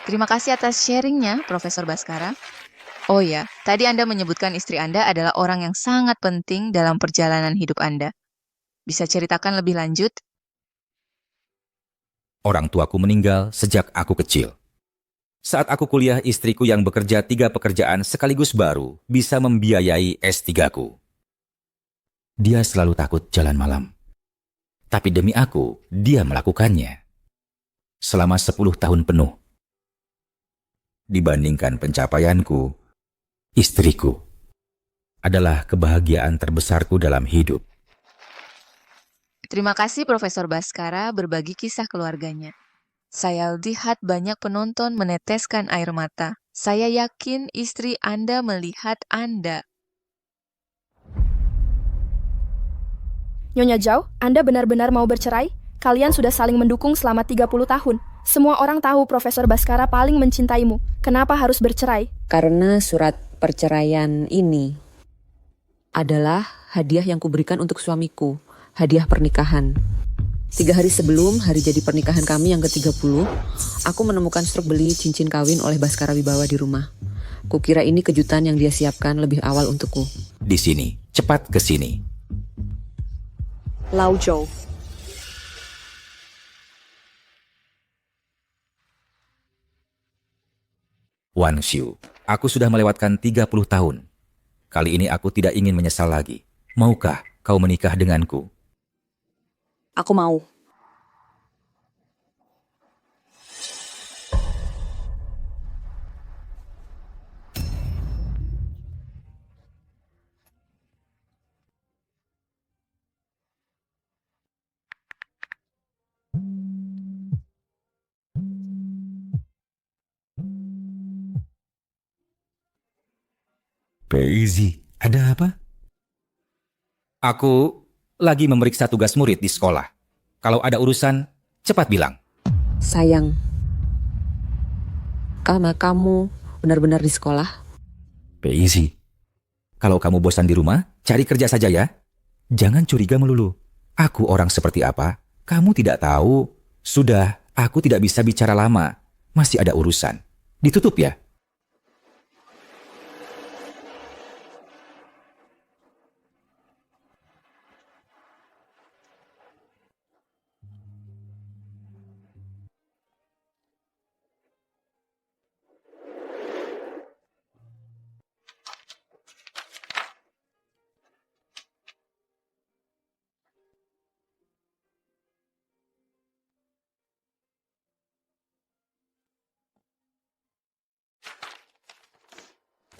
Terima kasih atas sharingnya, Profesor Baskara. Oh ya, tadi Anda menyebutkan istri Anda adalah orang yang sangat penting dalam perjalanan hidup Anda. Bisa ceritakan lebih lanjut? Orang tuaku meninggal sejak aku kecil. Saat aku kuliah, istriku yang bekerja 3 pekerjaan sekaligus baru bisa membiayai S3-ku. Dia selalu takut jalan malam. Tapi demi aku, dia melakukannya. Selama 10 tahun penuh. Dibandingkan pencapaianku, istriku adalah kebahagiaan terbesarku dalam hidup. Terima kasih Profesor Baskara berbagi kisah keluarganya. Saya lihat banyak penonton meneteskan air mata. Saya yakin istri Anda melihat Anda. Nyonya Zhao, Anda benar-benar mau bercerai? Kalian sudah saling mendukung selama 30 tahun. Semua orang tahu Profesor Baskara paling mencintaimu. Kenapa harus bercerai? Karena surat perceraian ini adalah hadiah yang kuberikan untuk suamiku. Hadiah pernikahan. 3 hari sebelum hari jadi pernikahan kami yang ke-30, aku menemukan struk beli cincin kawin oleh Baskara Wibawa di rumah. Kukira ini kejutan yang dia siapkan lebih awal untukku. Di sini, cepat ke sini. Lao Zhou. Wan Xiu, aku sudah melewatkan 30 tahun. Kali ini aku tidak ingin menyesal lagi. Maukah kau menikah denganku? Aku mau. Paisy, ada apa? Aku lagi memeriksa tugas murid di sekolah. Kalau ada urusan, cepat bilang. Sayang, kamu benar-benar di sekolah? Paisy, kalau kamu bosan di rumah, cari kerja saja ya. Jangan curiga melulu. Aku orang seperti apa? Kamu tidak tahu. Sudah, aku tidak bisa bicara lama. Masih ada urusan. Ditutup ya?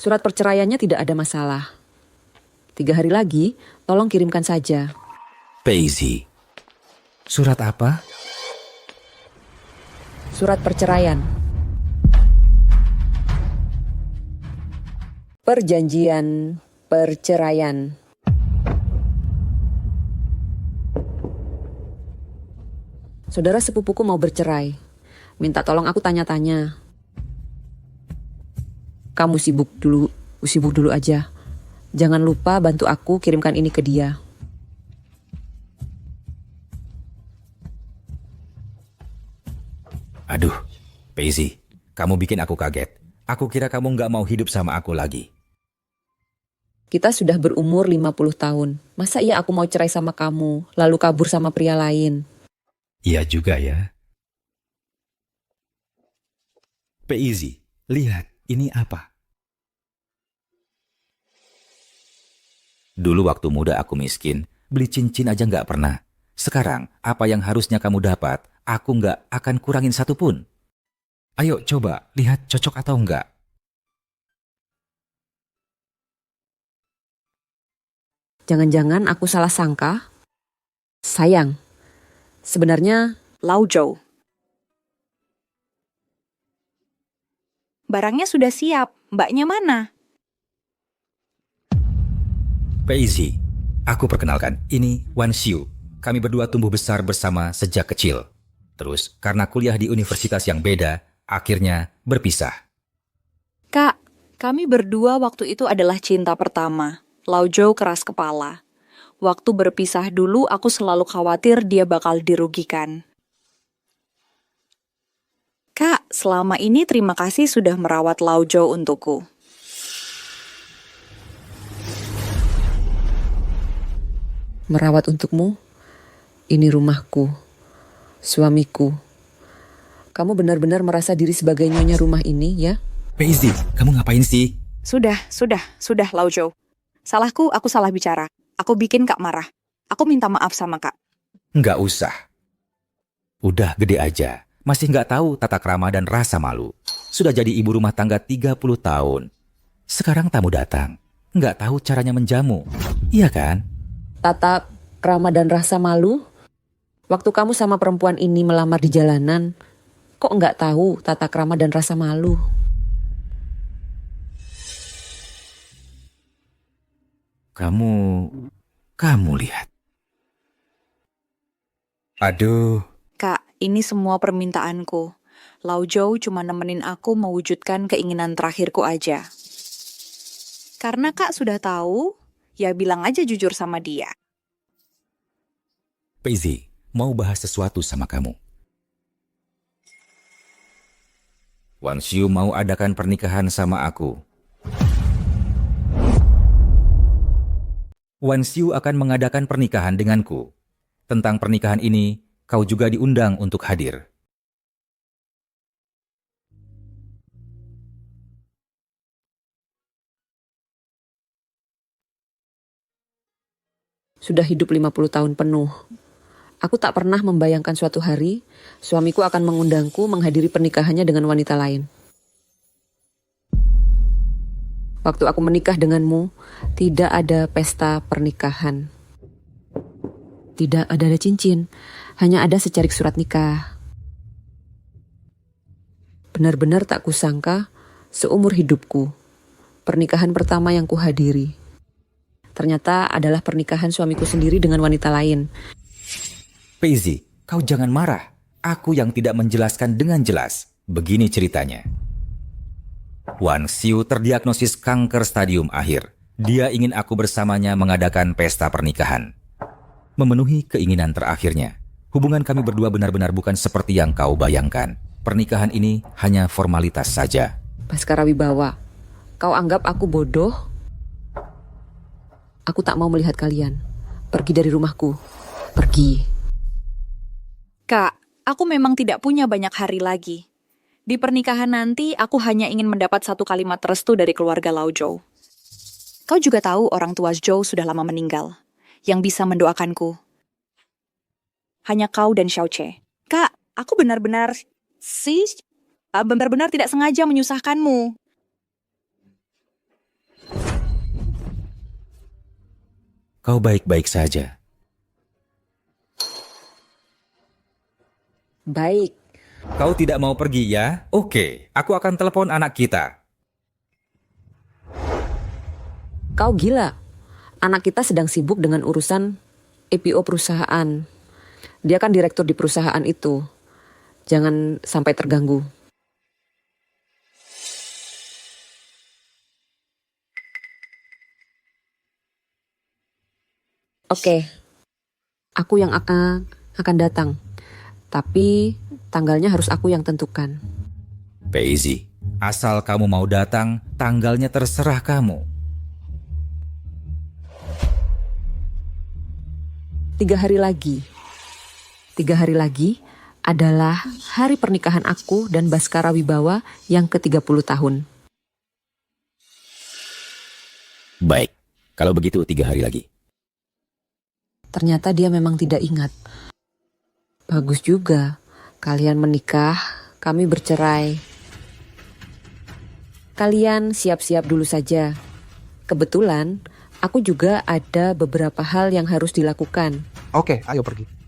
Surat perceraiannya tidak ada masalah. 3 hari lagi, tolong kirimkan saja. Paisy. Surat apa? Surat perceraian. Perjanjian perceraian. Saudara sepupuku mau bercerai. Minta tolong aku tanya-tanya. Kamu sibuk dulu aja. Jangan lupa bantu aku kirimkan ini ke dia. Aduh, Paisy, kamu bikin aku kaget. Aku kira kamu nggak mau hidup sama aku lagi. Kita sudah berumur 50 tahun. Masa iya aku mau cerai sama kamu, lalu kabur sama pria lain? Iya juga ya. Paisy, lihat, ini apa? Dulu waktu muda aku miskin, beli cincin aja nggak pernah. Sekarang, apa yang harusnya kamu dapat, aku nggak akan kurangin satu pun. Ayo coba, lihat cocok atau enggak. Jangan-jangan aku salah sangka? Sayang, sebenarnya Lao Zhou. Barangnya sudah siap. Mbaknya mana? Paisy, aku perkenalkan, ini Wan Xiu. Kami berdua tumbuh besar bersama sejak kecil. Terus, karena kuliah di universitas yang beda, akhirnya berpisah. Kak, kami berdua waktu itu adalah cinta pertama. Lao Zhou keras kepala. Waktu berpisah dulu aku selalu khawatir dia bakal dirugikan. Kak, selama ini terima kasih sudah merawat Lao Zhou untukku. Merawat untukmu, ini rumahku, suamiku. Kamu benar-benar merasa diri sebagai nyonya rumah ini, ya? Paisley, kamu ngapain sih? Sudah, Lao Zhou. Salahku, aku salah bicara. Aku bikin Kak marah. Aku minta maaf sama Kak. Nggak usah. Udah gede aja. Masih nggak tahu tata krama dan rasa malu. Sudah jadi ibu rumah tangga 30 tahun. Sekarang tamu datang. Nggak tahu caranya menjamu. Iya kan? Tata krama dan rasa malu? Waktu kamu sama perempuan ini melamar di jalanan, kok nggak tahu tata krama dan rasa malu? Kamu lihat. Aduh, Kak, ini semua permintaanku. Lao Zhou cuma nemenin aku mewujudkan keinginan terakhirku aja. Karena Kak sudah tahu, ya bilang aja jujur sama dia. Paisley, mau bahas sesuatu sama kamu. Wan Xiu mau adakan pernikahan sama aku. Wan Xiu akan mengadakan pernikahan denganku. Tentang pernikahan ini, kau juga diundang untuk hadir. Sudah hidup 50 tahun penuh. Aku tak pernah membayangkan suatu hari suamiku akan mengundangku menghadiri pernikahannya dengan wanita lain. Waktu aku menikah denganmu, tidak ada pesta pernikahan. Tidak ada cincin, hanya ada secarik surat nikah. Benar-benar tak kusangka seumur hidupku, pernikahan pertama yang kuhadiri ternyata adalah pernikahan suamiku sendiri dengan wanita lain. Paisley, kau jangan marah. Aku yang tidak menjelaskan dengan jelas. Begini ceritanya. Wan Xiu terdiagnosis kanker stadium akhir. Dia ingin aku bersamanya mengadakan pesta pernikahan. Memenuhi keinginan terakhirnya. Hubungan kami berdua benar-benar bukan seperti yang kau bayangkan. Pernikahan ini hanya formalitas saja. Baskara Wibawa, kau anggap aku bodoh? Aku tak mau melihat kalian. Pergi dari rumahku. Pergi. Kak, aku memang tidak punya banyak hari lagi. Di pernikahan nanti, aku hanya ingin mendapat satu kalimat restu dari keluarga Lao Zhou. Kau juga tahu orang tua Zhou sudah lama meninggal. Yang bisa mendoakanku. Hanya kau dan Xiao Che. Kak, aku benar-benar tidak sengaja menyusahkanmu. Kau baik-baik saja. Baik. Kau tidak mau pergi ya? Oke, aku akan telepon anak kita. Kau gila. Anak kita sedang sibuk dengan urusan IPO perusahaan. Dia kan direktur di perusahaan itu. Jangan sampai terganggu. Oke. Aku yang akan datang. Tapi tanggalnya harus aku yang tentukan. Paisley, asal kamu mau datang, tanggalnya terserah kamu. 3 hari lagi. 3 hari lagi adalah hari pernikahan aku dan Baskara Wibawa yang ke-30 tahun. Baik, kalau begitu 3 hari lagi. Ternyata dia memang tidak ingat. Bagus juga. Kalian menikah, kami bercerai. Kalian siap-siap dulu saja. Kebetulan, aku juga ada beberapa hal yang harus dilakukan. Oke, ayo pergi.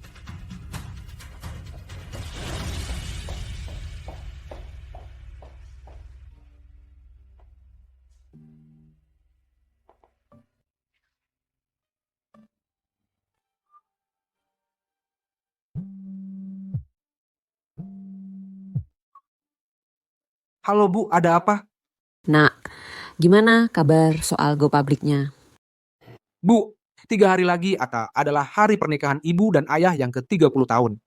Halo Bu, ada apa? Nak, gimana kabar soal Go Public-nya? Bu, 3 hari lagi adalah hari pernikahan ibu dan ayah yang ke-30 tahun.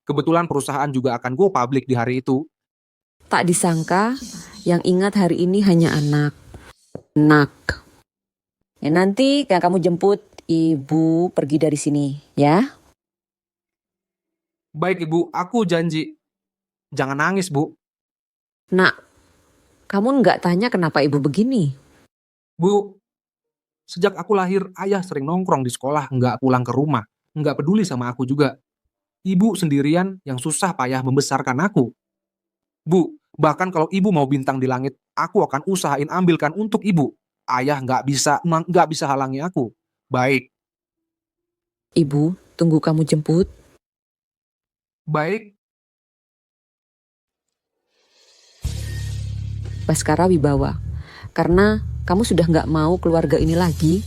Kebetulan perusahaan juga akan go public di hari itu. Tak disangka, yang ingat hari ini hanya anak. Nak. Ya nanti yang kamu jemput, ibu pergi dari sini, ya. Baik Ibu, aku janji. Jangan nangis Bu. Nak, kamu nggak tanya kenapa ibu begini? Bu, sejak aku lahir, ayah sering nongkrong di sekolah, nggak pulang ke rumah. Nggak peduli sama aku juga. Ibu sendirian yang susah payah membesarkan aku. Bu, bahkan kalau ibu mau bintang di langit, aku akan usahain ambilkan untuk ibu. Ayah nggak bisa halangi aku. Baik, Ibu, tunggu kamu jemput. baik. Baskara Wibawa, karena kamu sudah nggak mau keluarga ini lagi,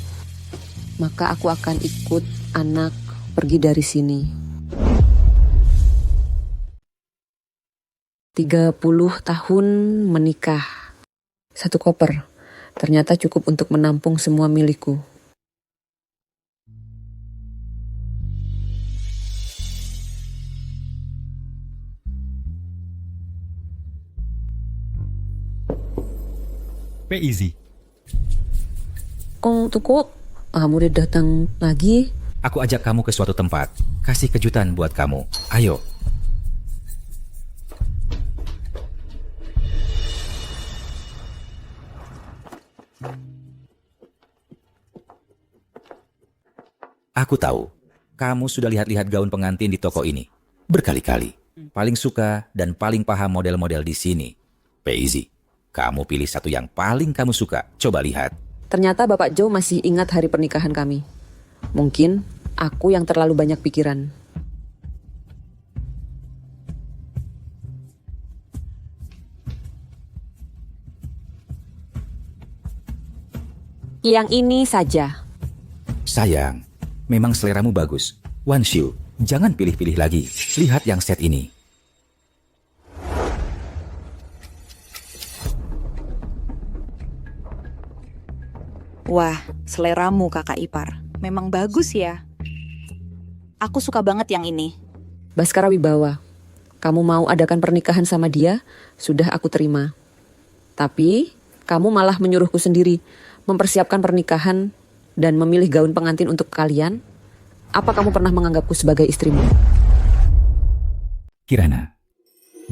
maka aku akan ikut anak pergi dari sini. 30 tahun menikah. 1 koper. Ternyata cukup untuk menampung semua milikku. Easy. Kok kamu udah datang lagi? Aku ajak kamu ke suatu tempat. Kasih kejutan buat kamu. Ayo. Aku tahu, kamu sudah lihat-lihat gaun pengantin di toko ini. Berkali-kali. Paling suka dan paling paham model-model di sini. Easy. Kamu pilih satu yang paling kamu suka. Coba lihat. Ternyata Bapak Joe masih ingat hari pernikahan kami. Mungkin aku yang terlalu banyak pikiran. Yang ini saja. Sayang, memang seleramu bagus. Wanshu, jangan pilih-pilih lagi. Lihat yang set ini. Wah, seleramu kakak ipar. Memang bagus ya. Aku suka banget yang ini. Baskara Wibawa, kamu mau adakan pernikahan sama dia, sudah aku terima. Tapi, kamu malah menyuruhku sendiri mempersiapkan pernikahan dan memilih gaun pengantin untuk kalian. Apa kamu pernah menganggapku sebagai istrimu? Kirana,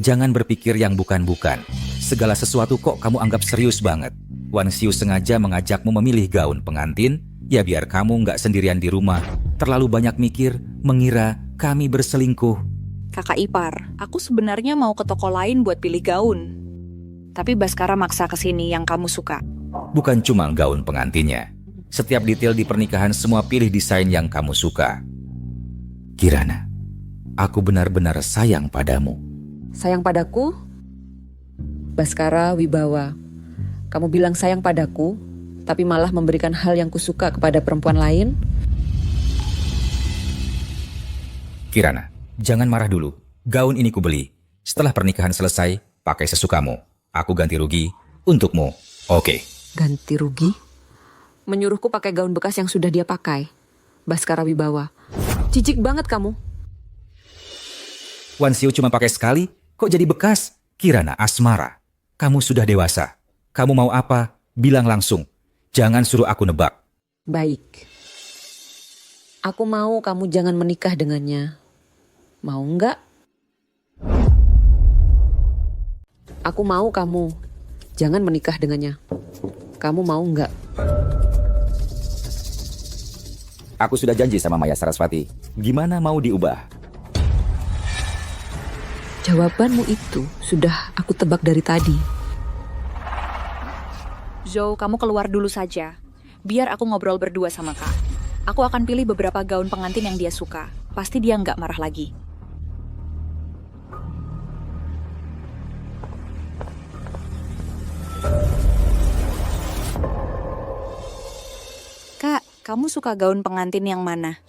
jangan berpikir yang bukan-bukan. Segala sesuatu kok kamu anggap serius banget. Wanshu sengaja mengajakmu memilih gaun pengantin, ya biar kamu nggak sendirian di rumah. Terlalu banyak mikir, mengira kami berselingkuh. Kakak ipar, aku sebenarnya mau ke toko lain buat pilih gaun. Tapi Baskara maksa ke sini yang kamu suka. Bukan cuma gaun pengantinnya. Setiap detail di pernikahan semua pilih desain yang kamu suka. Kirana, aku benar-benar sayang padamu. Sayang padaku? Baskara Wibawa, kamu bilang sayang padaku, tapi malah memberikan hal yang kusuka kepada perempuan lain? Kirana, jangan marah dulu. Gaun ini kubeli. Setelah pernikahan selesai, pakai sesukamu. Aku ganti rugi untukmu. Oke. Ganti rugi? Menyuruhku pakai gaun bekas yang sudah dia pakai. Baskara Wibawa, jijik banget kamu. Wanshu cuma pakai sekali, kok jadi bekas? Kirana Asmara, kamu sudah dewasa. Kamu mau apa? Bilang langsung. Jangan suruh aku nebak. Baik. Aku mau kamu jangan menikah dengannya. Mau nggak? Aku mau kamu jangan menikah dengannya. Kamu mau nggak? Aku sudah janji sama Maya Saraswati. Gimana mau diubah? Jawabanmu itu sudah aku tebak dari tadi. Joe, kamu keluar dulu saja. Biar aku ngobrol berdua sama Kak. Aku akan pilih beberapa gaun pengantin yang dia suka. Pasti dia nggak marah lagi. Kak, kamu suka gaun pengantin yang mana?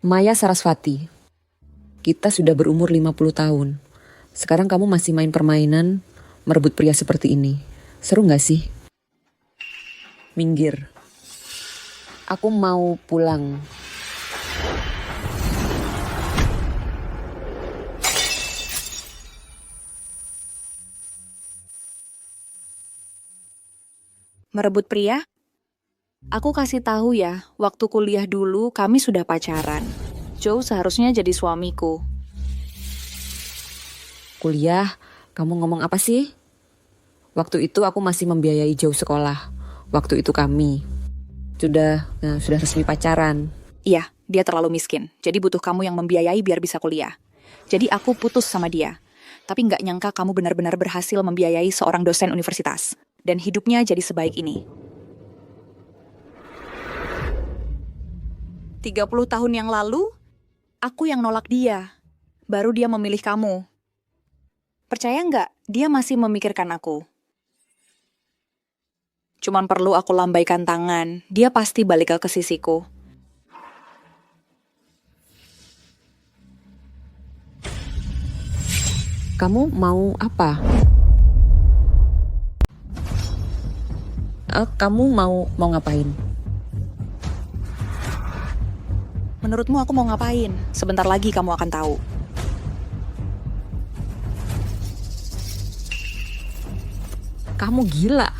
Maya Saraswati, kita sudah berumur 50 tahun. Sekarang kamu masih main permainan merebut pria seperti ini. Seru nggak sih? Minggir. Aku mau pulang. Merebut pria? Aku kasih tahu ya, waktu kuliah dulu kami sudah pacaran. Joe seharusnya jadi suamiku. Kuliah, kamu ngomong apa sih? Waktu itu aku masih membiayai Joe sekolah. Waktu itu kami sudah resmi pacaran. Iya, dia terlalu miskin. Jadi butuh kamu yang membiayai biar bisa kuliah. Jadi aku putus sama dia. Tapi nggak nyangka kamu benar-benar berhasil membiayai seorang dosen universitas. Dan hidupnya jadi sebaik ini. 30 tahun yang lalu, aku yang nolak dia. Baru dia memilih kamu. Percaya nggak, dia masih memikirkan aku. Cuman perlu aku lambaikan tangan, dia pasti balik ke sisiku. Kamu mau apa? Kamu mau ngapain? Menurutmu aku mau ngapain? Sebentar lagi kamu akan tahu. Kamu gila.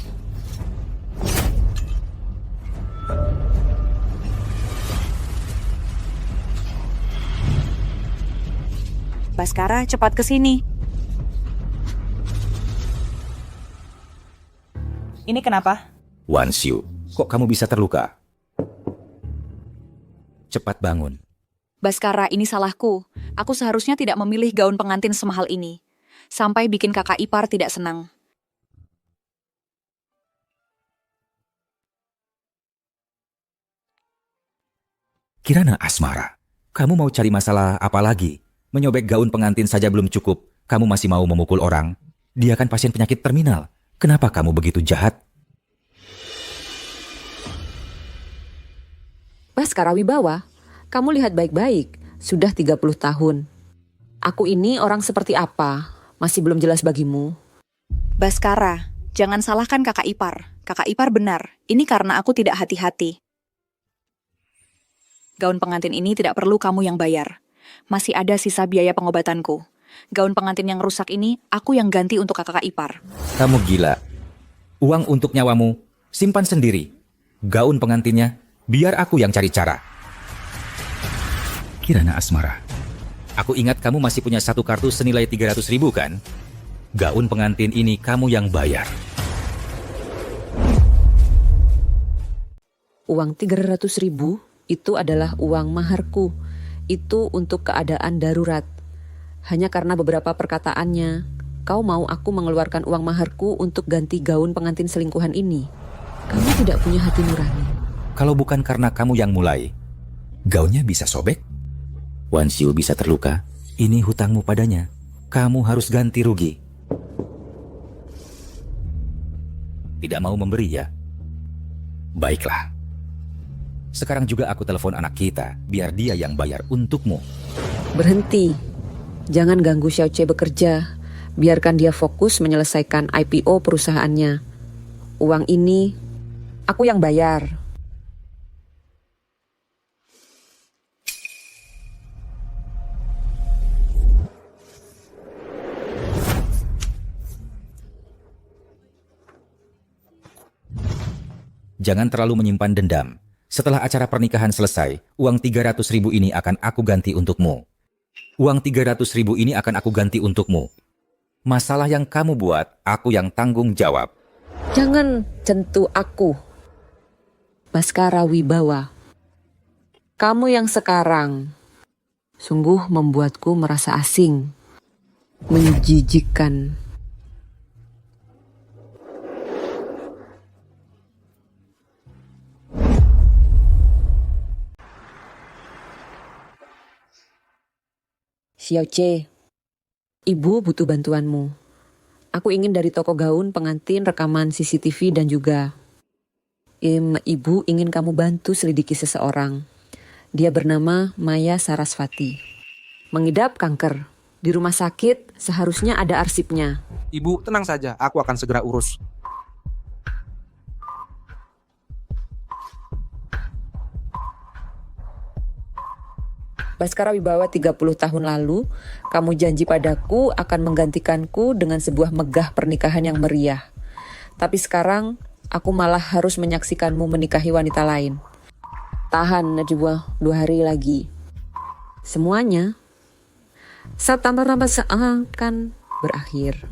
Baskara, cepat ke sini. Ini kenapa? Wansyu, kok kamu bisa terluka? Cepat bangun. Baskara, ini salahku. Aku seharusnya tidak memilih gaun pengantin semahal ini. Sampai bikin kakak ipar tidak senang. Kirana Asmara, kamu mau cari masalah apa lagi? Menyobek gaun pengantin saja belum cukup. Kamu masih mau memukul orang? Dia kan pasien penyakit terminal. Kenapa kamu begitu jahat? Baskara Wibawa, kamu lihat baik-baik. Sudah 30 tahun. Aku ini orang seperti apa? Masih belum jelas bagimu? Baskara, jangan salahkan kakak ipar. Kakak ipar benar. Ini karena aku tidak hati-hati. Gaun pengantin ini tidak perlu kamu yang bayar. Masih ada sisa biaya pengobatanku. Gaun pengantin yang rusak ini, aku yang ganti untuk kakak ipar. Kamu gila. Uang untuk nyawamu, simpan sendiri. Gaun pengantinnya, biar aku yang cari cara. Kirana Asmara, aku ingat kamu masih punya satu kartu senilai 300.000 kan? Gaun pengantin ini kamu yang bayar. Uang 300.000 itu adalah uang maharku. Itu untuk keadaan darurat. Hanya karena beberapa perkataannya, kau mau aku mengeluarkan uang maharku untuk ganti gaun pengantin selingkuhan ini. Kamu tidak punya hati nurani. Kalau bukan karena kamu yang mulai, gaunnya bisa sobek. Wansyu bisa terluka. Ini hutangmu padanya. Kamu harus ganti rugi. Tidak mau memberi ya? Baiklah. Sekarang juga aku telepon anak kita, biar dia yang bayar untukmu. Berhenti. Jangan ganggu Xiaoche bekerja. Biarkan dia fokus menyelesaikan IPO perusahaannya. Uang ini, aku yang bayar. Jangan terlalu menyimpan dendam. Setelah acara pernikahan selesai, uang 300.000 ini akan aku ganti untukmu. Uang 300.000 ini akan aku ganti untukmu. Masalah yang kamu buat, aku yang tanggung jawab. Jangan sentuh aku. Baskara Wibawa. Kamu yang sekarang sungguh membuatku merasa asing. Menjijikkan. Xiaoche, ibu butuh bantuanmu. Aku ingin dari toko gaun, pengantin, rekaman CCTV dan juga ibu ingin kamu bantu selidiki seseorang. Dia bernama Maya Sarasvati. Mengidap kanker. Di rumah sakit seharusnya ada arsipnya. Ibu, tenang saja, aku akan segera urus. Baskara Wibawa 30 tahun lalu, kamu janji padaku akan menggantikanku dengan sebuah megah pernikahan yang meriah. Tapi sekarang, Aku malah harus menyaksikanmu menikahi wanita lain. Tahan, Najwa, 2 hari lagi. Semuanya tambah seakan berakhir.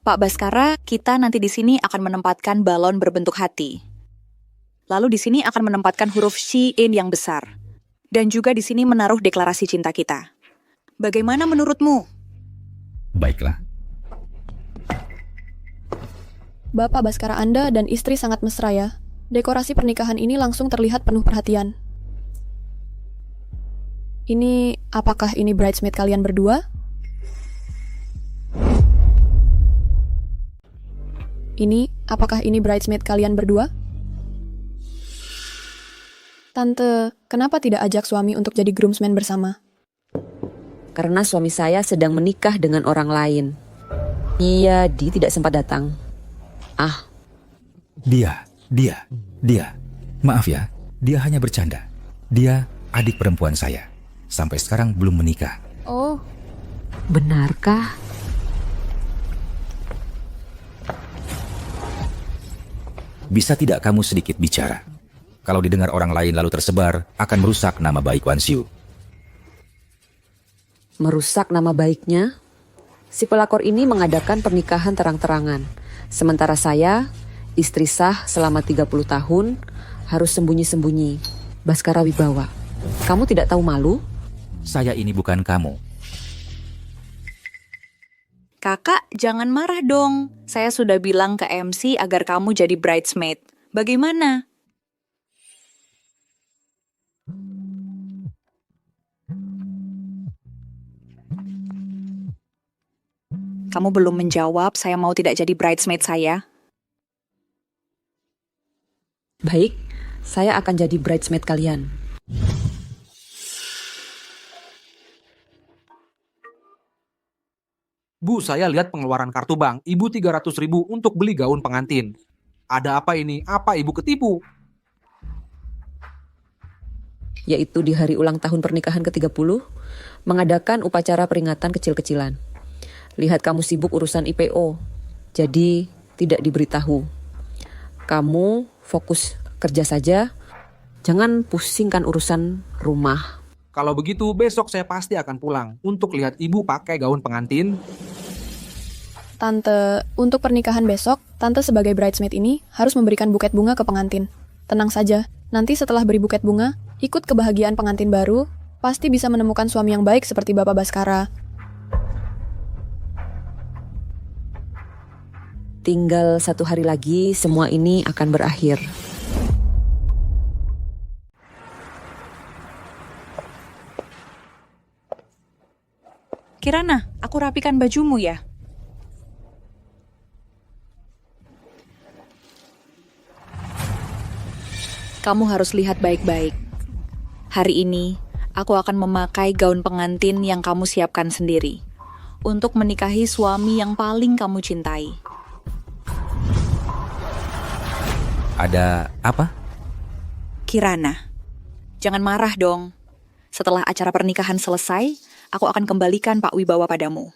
Pak Baskara, kita nanti di sini akan menempatkan balon berbentuk hati. Lalu di sini akan menempatkan huruf Shin yang besar. Dan juga di sini menaruh deklarasi cinta kita. Bagaimana menurutmu? Baiklah. Bapak Baskara Anda dan istri sangat mesra ya. Dekorasi pernikahan ini langsung terlihat penuh perhatian. Apakah ini bridesmaid kalian berdua? Apakah ini bridesmaid kalian berdua? Tante, kenapa tidak ajak suami untuk jadi groomsmen bersama? Karena suami saya sedang menikah dengan orang lain. Dia tidak sempat datang. Dia. Maaf ya, dia hanya bercanda. Dia adik perempuan saya. Sampai sekarang belum menikah. Oh, Benarkah? Bisa tidak kamu sedikit bicara? Kalau didengar orang lain lalu tersebar, akan merusak nama baik Wan Xiu. Merusak nama baiknya? Si pelakor ini mengadakan pernikahan terang-terangan. Sementara saya, istri sah selama 30 tahun, harus sembunyi-sembunyi. Baskara Wibawa, kamu tidak tahu malu? Saya ini bukan kamu. Kakak, jangan marah dong. Saya sudah bilang ke MC agar kamu jadi bridesmaid. Bagaimana? Kamu belum menjawab, saya mau tidak jadi bridesmaid saya. Baik, saya akan jadi bridesmaid kalian. Bu, saya lihat pengeluaran kartu bank. Ibu 300.000 untuk beli gaun pengantin. Ada apa ini? Apa ibu ketipu? Yaitu di hari ulang tahun pernikahan ke-30, mengadakan upacara peringatan kecil-kecilan. Lihat kamu sibuk urusan IPO, jadi tidak diberitahu. Kamu fokus kerja saja, jangan pusingkan urusan rumah. Kalau begitu, besok saya pasti akan pulang untuk lihat ibu pakai gaun pengantin. Tante, untuk pernikahan besok, Tante sebagai bridesmaid ini harus memberikan buket bunga ke pengantin. Tenang saja, nanti setelah beri buket bunga, ikut kebahagiaan pengantin baru, pasti bisa menemukan suami yang baik seperti Bapak Baskara. Tinggal 1 hari lagi, semua ini akan berakhir. Kirana, aku rapikan bajumu ya. Kamu harus lihat baik-baik. Hari ini, aku akan memakai gaun pengantin yang kamu siapkan sendiri untuk menikahi suami yang paling kamu cintai. Ada apa? Kirana, jangan marah dong. Setelah acara pernikahan selesai, aku akan kembalikan Pak Wibawa padamu.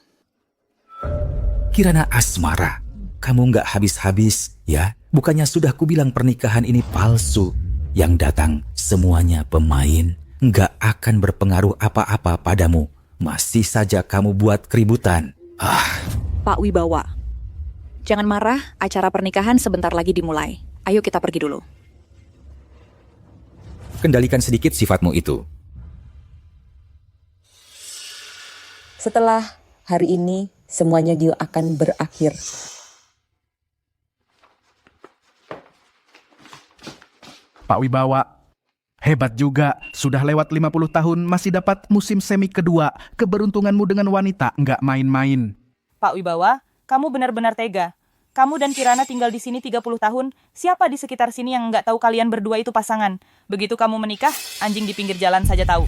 Kirana asmara. Kamu nggak habis-habis, ya? Bukannya sudah kubilang pernikahan ini palsu. Yang datang semuanya pemain. Nggak akan berpengaruh apa-apa padamu. Masih saja kamu buat keributan. Pak Wibawa, jangan marah, acara pernikahan sebentar lagi dimulai. Ayo kita pergi dulu. Kendalikan sedikit sifatmu itu. Setelah hari ini, semuanya juga akan berakhir. Pak Wibawa, hebat juga. Sudah lewat 50 tahun masih dapat musim semi kedua. Keberuntunganmu dengan wanita nggak main-main. Pak Wibawa, kamu benar-benar tega. Kamu dan Kirana tinggal di sini 30 tahun. Siapa di sekitar sini yang nggak tahu kalian berdua itu pasangan? Begitu kamu menikah, anjing di pinggir jalan saja tahu.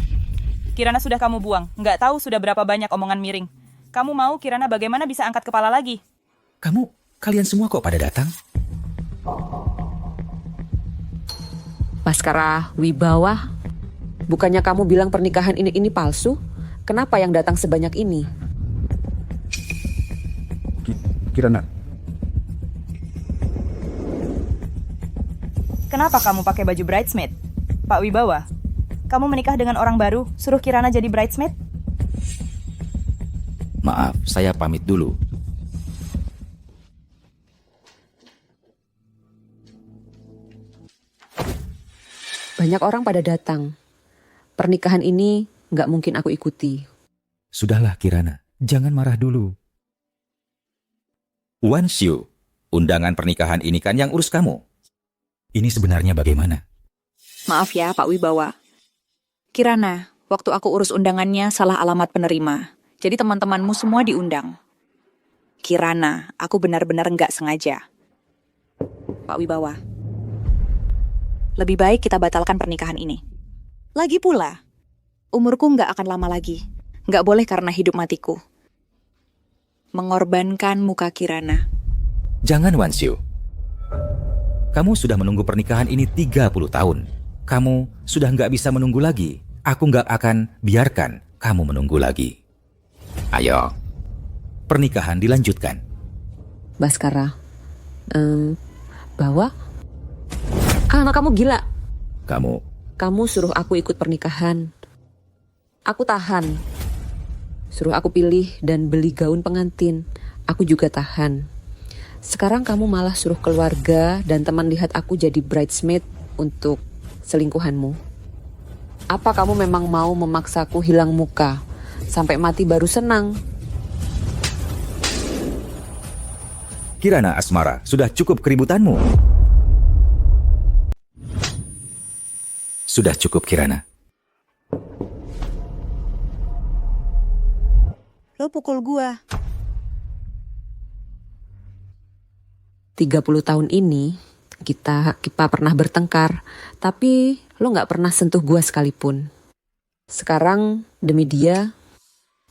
Kirana sudah kamu buang. Nggak tahu sudah berapa banyak omongan miring. Kamu mau Kirana bagaimana bisa angkat kepala lagi? Kalian semua kok pada datang? Baskara Wibawa, bukannya kamu bilang pernikahan ini palsu? Kenapa yang datang sebanyak ini? Kirana, Kenapa kamu pakai baju bridesmaid? Pak Wibawa, kamu menikah dengan orang baru, suruh Kirana jadi bridesmaid? Maaf, saya pamit dulu. Banyak orang pada datang. Pernikahan ini nggak mungkin aku ikuti. Sudahlah Kirana, jangan marah dulu. Wanshu, undangan pernikahan ini kan yang urus kamu. Ini sebenarnya bagaimana? Maaf ya, Pak Wibawa. Kirana, waktu aku urus undangannya salah alamat penerima. Jadi teman-temanmu semua diundang. Kirana, aku benar-benar nggak sengaja. Pak Wibawa, lebih baik kita batalkan pernikahan ini. Lagi pula, umurku nggak akan lama lagi. Nggak boleh karena hidup matiku. Mengorbankan muka Kirana. Jangan Wanshu. Kamu sudah menunggu pernikahan ini 30 tahun. Kamu sudah nggak bisa menunggu lagi. Aku nggak akan biarkan kamu menunggu lagi. Ayo, pernikahan dilanjutkan. Baskara, Bawa? Anak kamu gila. Kamu suruh aku ikut pernikahan. Aku tahan. Suruh aku pilih dan beli gaun pengantin. Aku juga tahan. Sekarang kamu malah suruh keluarga dan teman lihat aku jadi bridesmaid untuk selingkuhanmu. Apa kamu memang mau memaksaku hilang muka? Sampai mati baru senang. Kirana Asmara, sudah cukup keributanmu. Sudah cukup Kirana. Lo pukul gua. 30 tahun ini kita pernah bertengkar, tapi lo gak pernah sentuh gua sekalipun. Sekarang demi dia,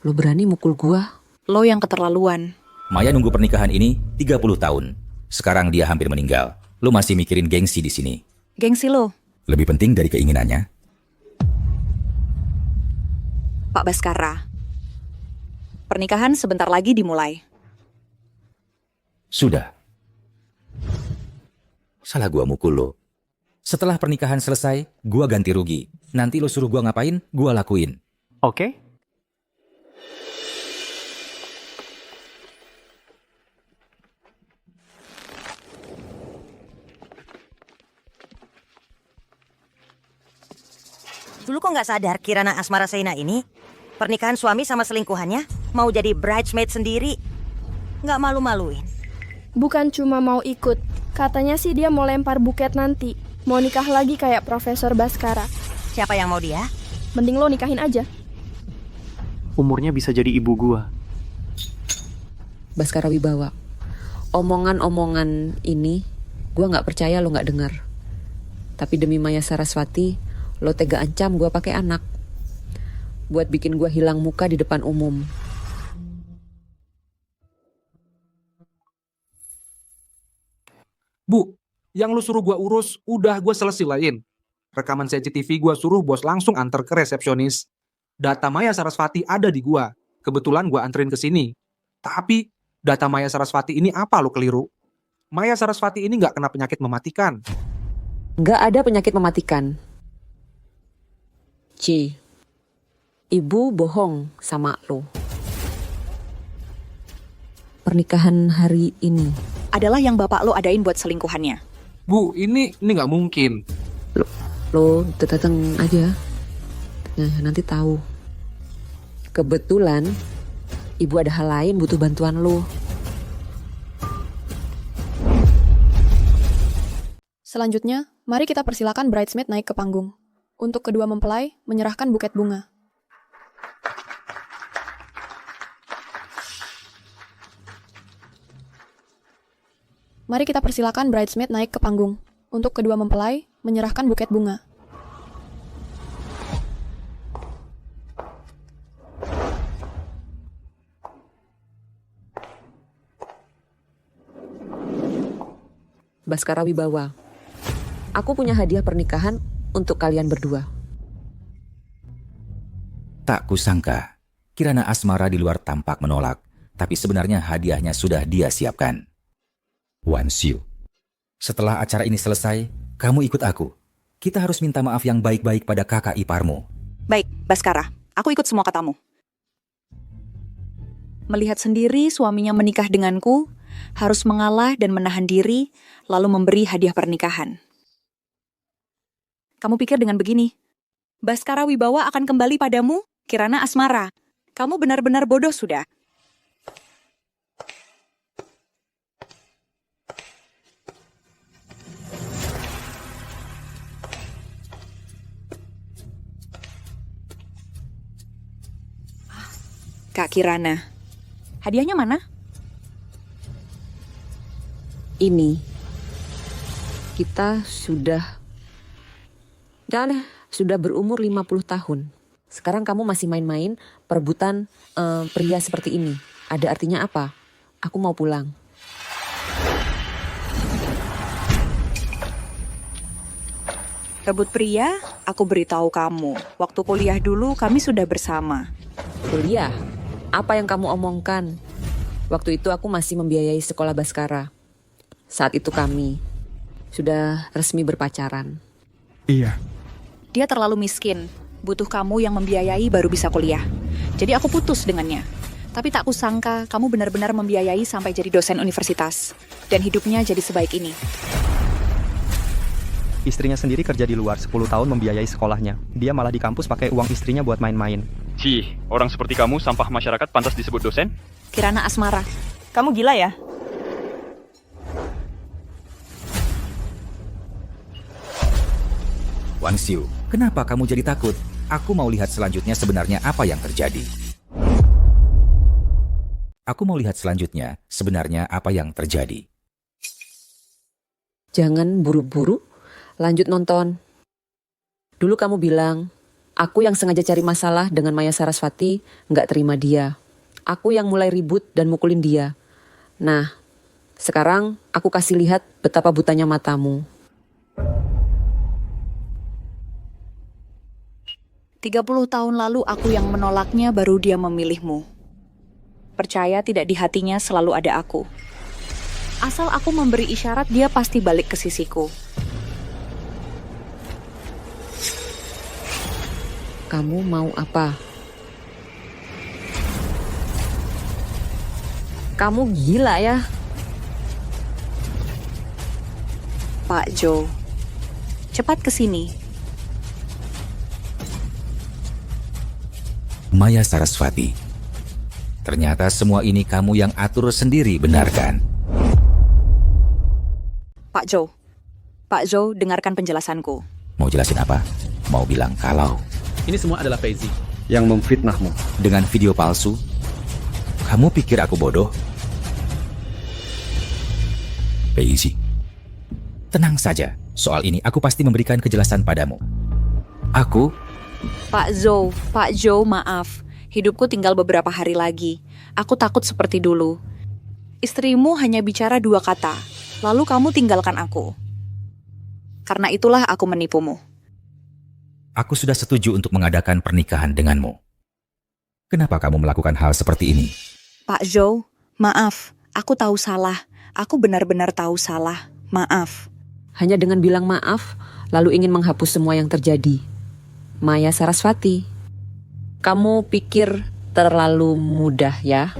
lo berani mukul gua. Lo yang keterlaluan. Maya nunggu pernikahan ini 30 tahun. Sekarang dia hampir meninggal. Lo masih mikirin gengsi di sini. Gengsi lo. Lebih penting dari keinginannya. Pak Baskara, pernikahan sebentar lagi dimulai. Sudah. Salah gua mukul lo. Setelah pernikahan selesai, gua ganti rugi. Nanti lo suruh gua ngapain, gua lakuin. Oke? Dulu kok nggak sadar Kirana Asmara Seina ini pernikahan suami sama selingkuhannya mau jadi bridesmaid sendiri. Nggak malu-maluin. Bukan cuma mau ikut, katanya sih dia mau lempar buket nanti. Mau nikah lagi kayak Profesor Baskara. Siapa yang mau dia? Mending lo nikahin aja. Umurnya bisa jadi ibu gua. Baskara Wibawa, omongan-omongan ini gua gak percaya lo gak dengar. Tapi demi Maya Saraswati, lo tega ancam gua pakai anak. Buat bikin gua hilang muka di depan umum. Bu, yang lu suruh gua urus, udah gua selesaiin. Rekaman CCTV gua suruh bos langsung antar ke resepsionis. Data Maya Sarasvati ada di gua. Kebetulan gua anterin ke sini. Tapi, data Maya Sarasvati ini apa lu keliru? Maya Sarasvati ini nggak kena penyakit mematikan. Gak ada penyakit mematikan. Ibu bohong sama lo. Pernikahan hari ini Adalah yang bapak lo adain buat selingkuhannya. Bu, ini nggak mungkin. lo datang aja. Nah, nanti tahu. Kebetulan ibu ada hal lain butuh bantuan lo. Selanjutnya, mari kita persilakan bridesmaid naik ke panggung. Untuk kedua mempelai, menyerahkan buket bunga. Mari kita persilakan bridesmaid naik ke panggung. Untuk kedua mempelai, menyerahkan buket bunga. Baskara Wibawa, aku punya hadiah pernikahan untuk kalian berdua. Tak kusangka, Kirana Asmara di luar tampak menolak, tapi sebenarnya hadiahnya sudah dia siapkan. Wan Xiu, setelah acara ini selesai, kamu ikut aku. Kita harus minta maaf yang baik-baik pada kakak iparmu. Baik, Baskara, aku ikut semua katamu. Melihat sendiri suaminya menikah denganku, harus mengalah dan menahan diri, lalu memberi hadiah pernikahan. Kamu pikir dengan begini, Baskara Wibawa akan kembali padamu, Kirana Asmara. Kamu benar-benar bodoh sudah. Kak Kirana, hadiahnya mana? Ini. Kita sudah berumur 50 tahun. Sekarang kamu masih main-main perebutan pria seperti ini. Ada artinya apa? Aku mau pulang. Rebut pria, aku beritahu kamu. Waktu kuliah dulu kami sudah bersama. Kuliah? Apa yang kamu omongkan? Waktu itu aku masih membiayai sekolah Baskara. Saat itu kami sudah resmi berpacaran. Iya. Dia terlalu miskin. Butuh kamu yang membiayai baru bisa kuliah. Jadi aku putus dengannya. Tapi tak kusangka kamu benar-benar membiayai sampai jadi dosen universitas. Dan hidupnya jadi sebaik ini. Istrinya sendiri kerja di luar 10 tahun membiayai sekolahnya. Dia malah di kampus pakai uang istrinya buat main-main. Cih, orang seperti kamu sampah masyarakat pantas disebut dosen? Kirana Asmara. Kamu gila ya? Wan Xiu, kenapa kamu jadi takut? Aku mau lihat selanjutnya sebenarnya apa yang terjadi. Jangan buru-buru, lanjut nonton. Dulu kamu bilang, aku yang sengaja cari masalah dengan Maya Sarasvati, nggak terima dia. Aku yang mulai ribut dan mukulin dia. Nah, sekarang aku kasih lihat betapa butanya matamu. 30 tahun lalu aku yang menolaknya baru dia memilihmu. Percaya tidak di hatinya selalu ada aku. Asal aku memberi isyarat dia pasti balik ke sisiku. Kamu mau apa? Kamu gila ya? Pak Jo, cepat ke sini. Maya Sarasvati, ternyata semua ini kamu yang atur sendiri, benar kan? Pak Jo, dengarkan penjelasanku. Mau jelasin apa? Mau bilang kalau ini semua adalah Feizi yang memfitnahmu dengan video palsu? Kamu pikir aku bodoh? Feizi, tenang saja. Soal ini aku pasti memberikan kejelasan padamu. Aku... Pak Jo, maaf. Hidupku tinggal beberapa hari lagi. Aku takut seperti dulu. Istrimu hanya bicara 2 kata, lalu kamu tinggalkan aku. Karena itulah aku menipumu. Aku sudah setuju untuk mengadakan pernikahan denganmu. Kenapa kamu melakukan hal seperti ini? Pak Jo, maaf. Aku tahu salah. Aku benar-benar tahu salah. Maaf. Hanya dengan bilang maaf, lalu ingin menghapus semua yang terjadi. Maya Sarasvati, kamu pikir terlalu mudah ya?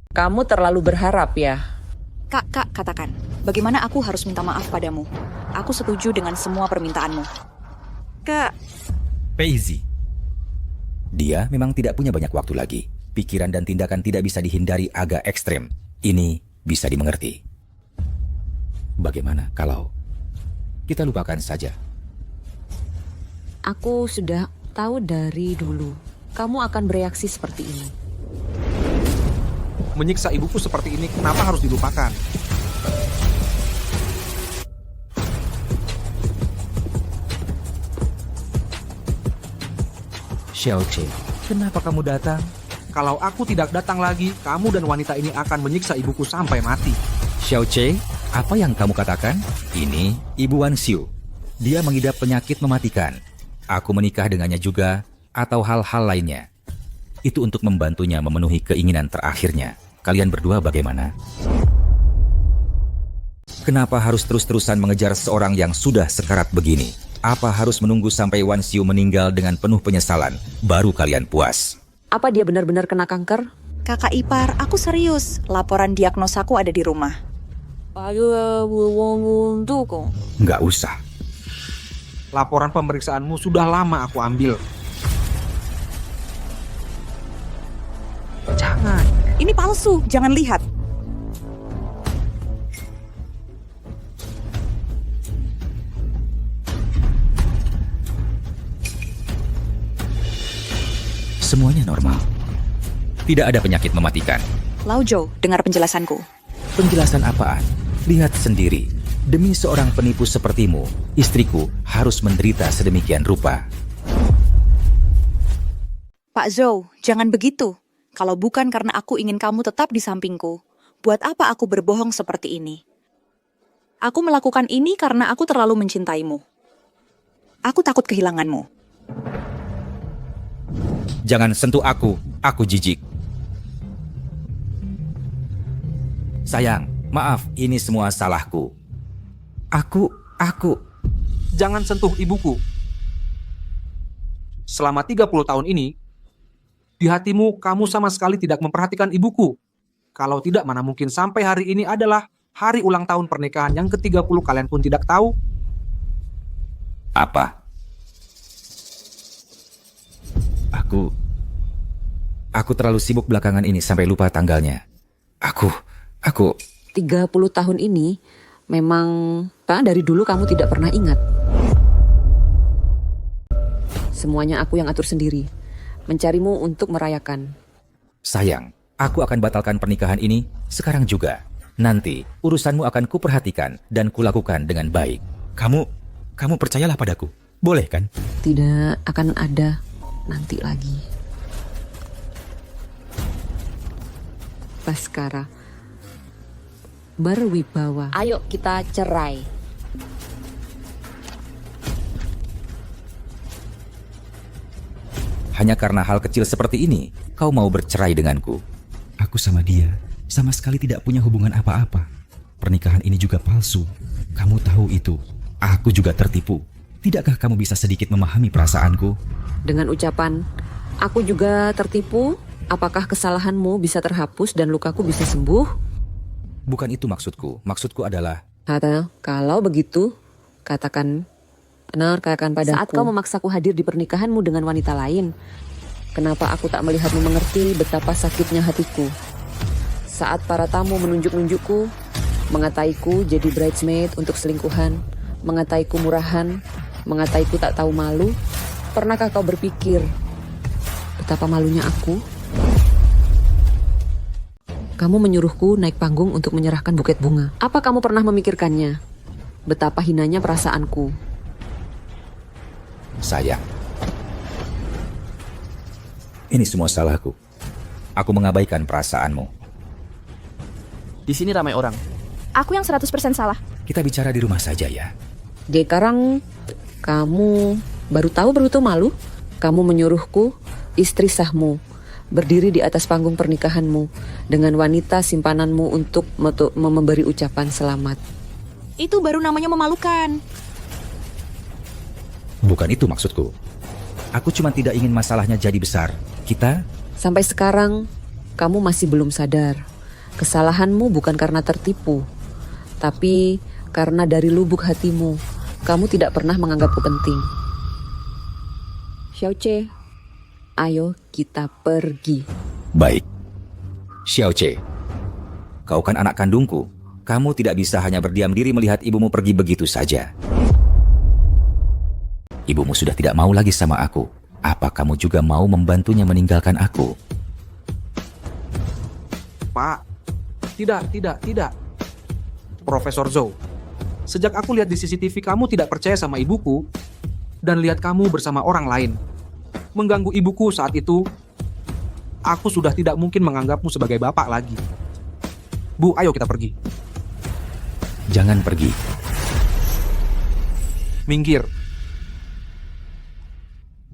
Kamu terlalu berharap ya? Kak, katakan. Bagaimana aku harus minta maaf padamu? Aku setuju dengan semua permintaanmu. Kak. Feizi. Dia memang tidak punya banyak waktu lagi. Pikiran dan tindakan tidak bisa dihindari agak ekstrem. Ini bisa dimengerti. Bagaimana kalau kita lupakan saja? Aku sudah tahu dari dulu. Kamu akan bereaksi seperti ini. Menyiksa ibuku seperti ini, kenapa harus dilupakan? Xiao Che, kenapa kamu datang? Kalau aku tidak datang lagi, kamu dan wanita ini akan menyiksa ibuku sampai mati. Xiao Che, apa yang kamu katakan? Ini Ibu Wan Xiu. Dia mengidap penyakit mematikan. Aku menikah dengannya juga, atau hal-hal lainnya. Itu untuk membantunya memenuhi keinginan terakhirnya. Kalian berdua bagaimana? Kenapa harus terus-terusan mengejar seorang yang sudah sekarat begini? Apa harus menunggu sampai Wan Xiu meninggal dengan penuh penyesalan, baru kalian puas? Apa dia benar-benar kena kanker? Kakak ipar, aku serius. Laporan diagnosaku ada di rumah. Nggak usah. Laporan pemeriksaanmu sudah lama aku ambil. Jangan. Ini palsu, jangan lihat. Semuanya normal. Tidak ada penyakit mematikan. Laojo, dengar penjelasanku. Penjelasan apaan? Lihat sendiri. Demi seorang penipu sepertimu, istriku harus menderita sedemikian rupa. Pak Zhou, jangan begitu. Kalau bukan karena aku ingin kamu tetap di sampingku, buat apa aku berbohong seperti ini? Aku melakukan ini karena aku terlalu mencintaimu. Aku takut kehilanganmu. Jangan sentuh aku jijik. Sayang, maaf, ini semua salahku. Aku... Jangan sentuh ibuku. Selama 30 tahun ini, di hatimu kamu sama sekali tidak memperhatikan ibuku. Kalau tidak, mana mungkin sampai hari ini adalah hari ulang tahun pernikahan yang ke-30 kalian pun tidak tahu? Apa? Aku terlalu sibuk belakangan ini sampai lupa tanggalnya. Aku... 30 tahun ini, memang dari dulu kamu tidak pernah ingat. Semuanya aku yang atur sendiri. Mencarimu untuk merayakan. Sayang, aku akan batalkan pernikahan ini sekarang juga. Nanti, urusanmu akan kuperhatikan dan kulakukan dengan baik. Kamu percayalah padaku. Boleh kan? Tidak akan ada nanti lagi. Baskara, berwibawa. Ayo kita cerai. Hanya karena hal kecil seperti ini, kau mau bercerai denganku. Aku sama dia sama sekali tidak punya hubungan apa-apa. Pernikahan ini juga palsu. Kamu tahu itu. Aku juga tertipu. Tidakkah kamu bisa sedikit memahami perasaanku? Dengan ucapan, aku juga tertipu. Apakah kesalahanmu bisa terhapus dan lukaku bisa sembuh? Bukan itu maksudku. Maksudku adalah... Kalau begitu, katakan padaku. Saat kau memaksaku hadir di pernikahanmu dengan wanita lain, kenapa aku tak melihatmu mengerti betapa sakitnya hatiku? Saat para tamu menunjuk-nunjukku, mengataiku jadi bridesmaid untuk selingkuhan, mengataiku murahan, mengataiku tak tahu malu, pernahkah kau berpikir betapa malunya aku? Kamu menyuruhku naik panggung untuk menyerahkan buket bunga. Apa kamu pernah memikirkannya? Betapa hinanya perasaanku. Sayang, ini semua salahku. Aku mengabaikan perasaanmu. Di sini ramai orang. Aku yang 100% salah. Kita bicara di rumah saja ya. Sekarang kamu baru tahu malu? Kamu menyuruhku, istri sahmu, berdiri di atas panggung pernikahanmu dengan wanita simpananmu untuk memberi ucapan selamat. Itu baru namanya memalukan. Bukan itu maksudku. Aku cuma tidak ingin masalahnya jadi besar. Sampai sekarang, kamu masih belum sadar. Kesalahanmu bukan karena tertipu, tapi karena dari lubuk hatimu, kamu tidak pernah menganggapku penting. Xiaoche, ayo kita pergi. Baik. Xiaoche, kau kan anak kandungku. Kamu tidak bisa hanya berdiam diri melihat ibumu pergi begitu saja. Ibumu sudah tidak mau lagi sama aku. Apa kamu juga mau membantunya meninggalkan aku? Pak, tidak. Profesor Zhou, sejak aku lihat di CCTV kamu tidak percaya sama ibuku, dan lihat kamu bersama orang lain, mengganggu ibuku saat itu, aku sudah tidak mungkin menganggapmu sebagai bapak lagi. Bu, ayo kita pergi. Jangan pergi. Minggir.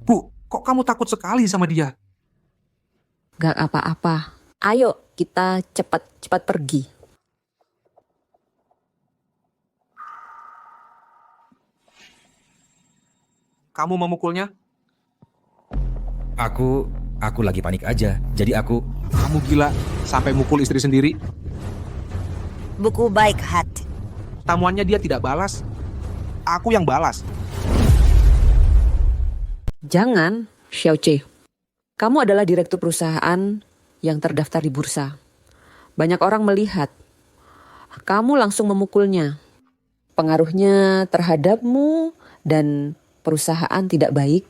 Bu, kok kamu takut sekali sama dia? Gak apa-apa. Ayo kita cepat pergi. Kamu memukulnya? Aku lagi panik aja. Jadi aku... Kamu gila sampai mukul istri sendiri? Buku baik, Hat. Tamuannya dia tidak balas. Aku yang balas. Jangan, Xiaoche. Kamu adalah direktur perusahaan yang terdaftar di bursa. Banyak orang melihat. Kamu langsung memukulnya. Pengaruhnya terhadapmu dan perusahaan tidak baik.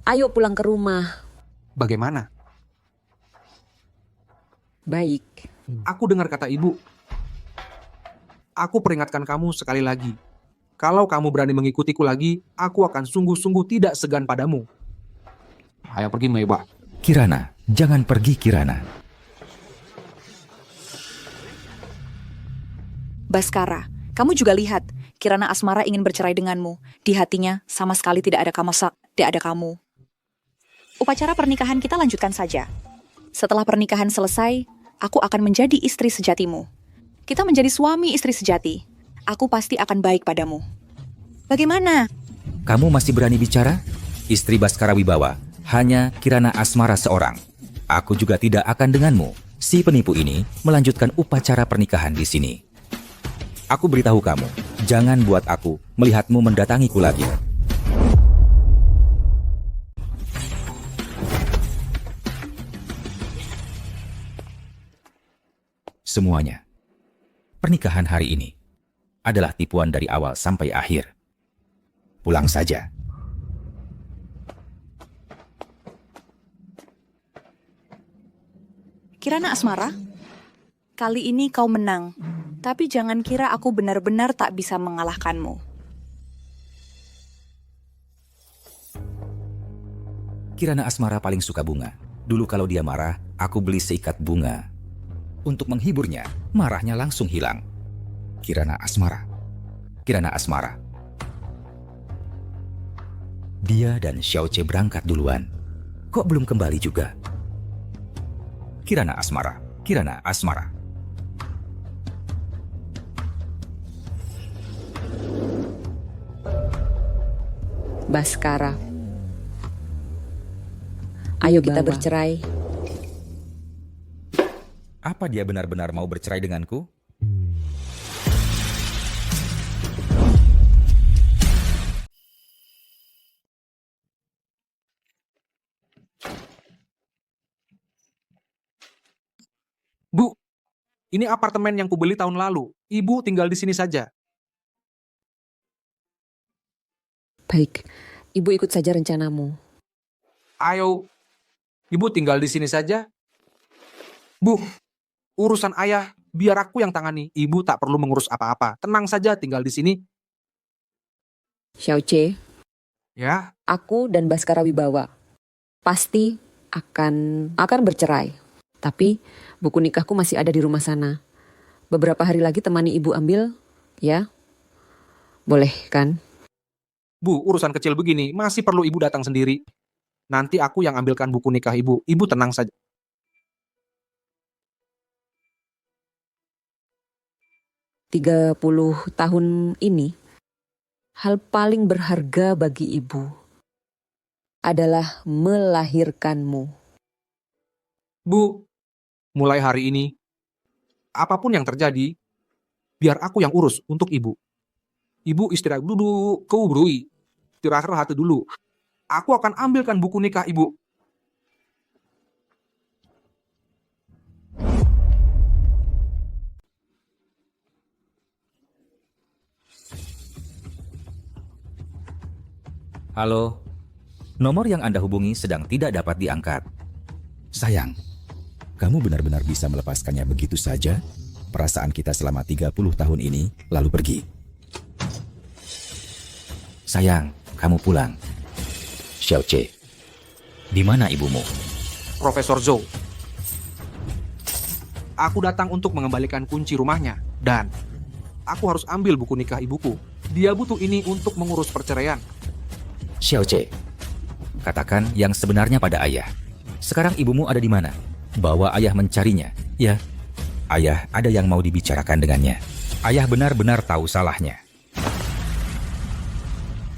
Ayo pulang ke rumah. Bagaimana? Baik. Aku dengar kata ibu. Aku peringatkan kamu sekali lagi. Kalau kamu berani mengikutiku lagi, aku akan sungguh-sungguh tidak segan padamu. Ayo pergi, Meiba. Kirana, jangan pergi Kirana. Baskara, kamu juga lihat, Kirana Asmara ingin bercerai denganmu. Di hatinya sama sekali tidak ada kamu. Upacara pernikahan kita lanjutkan saja. Setelah pernikahan selesai, aku akan menjadi istri sejatimu. Kita menjadi suami istri sejati. Aku pasti akan baik padamu. Bagaimana? Kamu masih berani bicara? Istri Baskara Wibawa, hanya Kirana Asmara seorang. Aku juga tidak akan denganmu. Si penipu ini melanjutkan upacara pernikahan di sini. Aku beritahu kamu, jangan buat aku melihatmu mendatangiku lagi. Semuanya. Pernikahan hari ini adalah tipuan dari awal sampai akhir. Pulang saja. Kirana Asmara, kali ini kau menang. Tapi jangan kira aku benar-benar tak bisa mengalahkanmu. Kirana Asmara paling suka bunga. Dulu kalau dia marah, aku beli seikat bunga. Untuk menghiburnya, marahnya langsung hilang. Kirana Asmara. Kirana Asmara. Dia dan Xiaoche berangkat duluan. Kok belum kembali juga? Kirana Asmara. Kirana Asmara. Baskara. Ayo kita bercerai. Apa dia benar-benar mau bercerai denganku? Bu, ini apartemen yang kubeli tahun lalu. Ibu tinggal di sini saja. Baik, ibu ikut saja rencanamu. Ayo, ibu tinggal di sini saja. Bu, urusan ayah biar aku yang tangani. Ibu tak perlu mengurus apa-apa. Tenang saja tinggal di sini. Xiaoche, Ya, aku dan Baskara Wibawa pasti akan bercerai. Tapi buku nikahku masih ada di rumah sana. Beberapa hari lagi temani ibu ambil, ya? Boleh kan? Bu, urusan kecil begini masih perlu ibu datang sendiri. Nanti aku yang ambilkan buku nikah ibu. Ibu tenang saja. "30 tahun ini, hal paling berharga bagi ibu adalah melahirkanmu. Bu, mulai hari ini, apapun yang terjadi, biar aku yang urus untuk ibu. Ibu istirahat dulu, keurui. Istirahat dulu. Aku akan ambilkan buku nikah ibu. Halo, nomor yang Anda hubungi sedang tidak dapat diangkat. Sayang, kamu benar-benar bisa melepaskannya begitu saja? Perasaan kita selama 30 tahun ini lalu pergi. Sayang, kamu pulang. Xiaoche, di mana ibumu? Profesor Zhou. Aku datang untuk mengembalikan kunci rumahnya. Dan aku harus ambil buku nikah ibuku. Dia butuh ini untuk mengurus perceraian. Xiaoche, katakan yang sebenarnya pada ayah. Sekarang ibumu ada di mana? Bawa ayah mencarinya. Ya, ayah ada yang mau dibicarakan dengannya. Ayah benar-benar tahu salahnya.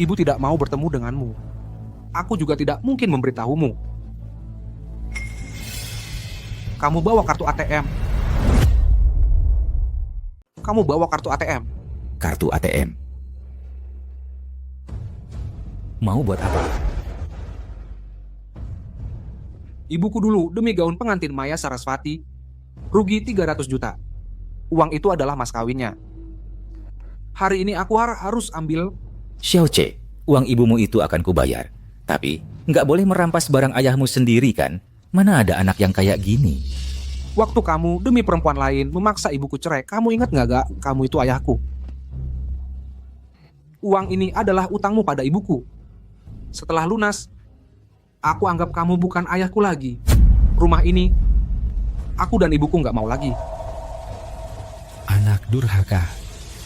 Ibu tidak mau bertemu denganmu. Aku juga tidak mungkin memberitahumu. Kamu bawa kartu ATM. Kamu bawa kartu ATM. Kartu ATM. Mau buat apa? Ibuku dulu demi gaun pengantin Maya Sarasvati, rugi 300 juta. Uang itu adalah mas kawinnya. Hari ini aku harus ambil. Xiaoce, uang ibumu itu akan kubayar. Tapi, nggak boleh merampas barang ayahmu sendiri kan? Mana ada anak yang kayak gini? Waktu kamu demi perempuan lain memaksa ibuku cerai, kamu ingat nggak gak kamu itu ayahku? Uang ini adalah utangmu pada ibuku. Setelah lunas, aku anggap kamu bukan ayahku lagi. Rumah ini, aku dan ibuku nggak mau lagi. Anak durhaka.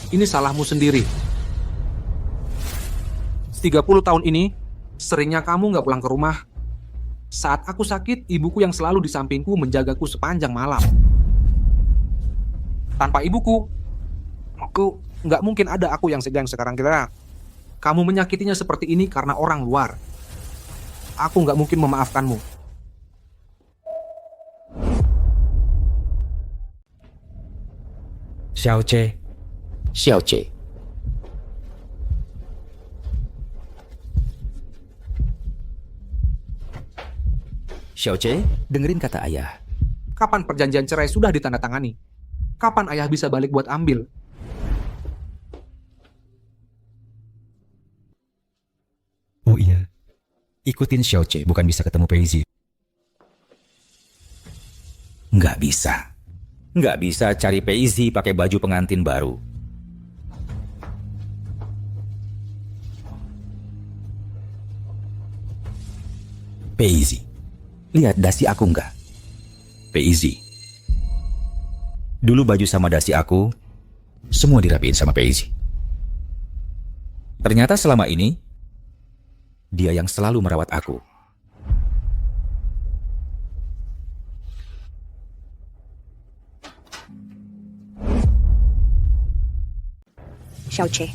Ini salahmu sendiri. 30 tahun ini, seringnya kamu nggak pulang ke rumah. Saat aku sakit, ibuku yang selalu di sampingku menjagaku sepanjang malam. Tanpa ibuku, aku nggak mungkin ada aku yang sekarang kita. Kamu menyakitinya seperti ini karena orang luar. Aku nggak mungkin memaafkanmu. Xiaoce. Xiaoce. Xiaoce, dengerin kata ayah. Kapan perjanjian cerai sudah ditandatangani? Kapan ayah bisa balik buat ambil? Oh iya, ikutin Xiaoce, bukan bisa ketemu Peizi. Nggak bisa. Nggak bisa cari Peizi pakai baju pengantin baru. Peizi, lihat dasi aku nggak? Peizi. Dulu baju sama dasi aku, semua dirapiin sama Peizi. Ternyata selama ini, dia yang selalu merawat aku. Xiaoce.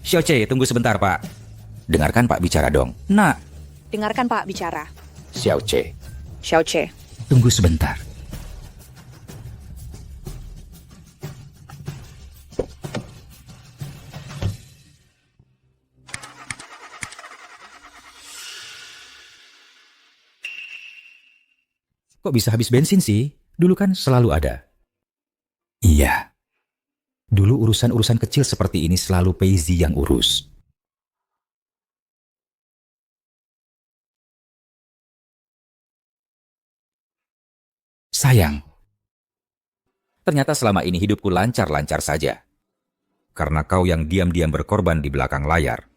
Xiaoce, tunggu sebentar, Pak. Dengarkan Pak bicara dong. Nak. Dengarkan Pak bicara. Xiaoce, Xiaoce. tunggu sebentar. Kok bisa habis bensin sih? Dulu kan selalu ada. Iya. Dulu urusan-urusan kecil seperti ini selalu Peizi yang urus. Sayang. Ternyata selama ini hidupku lancar-lancar saja. Karena kau yang diam-diam berkorban di belakang layar.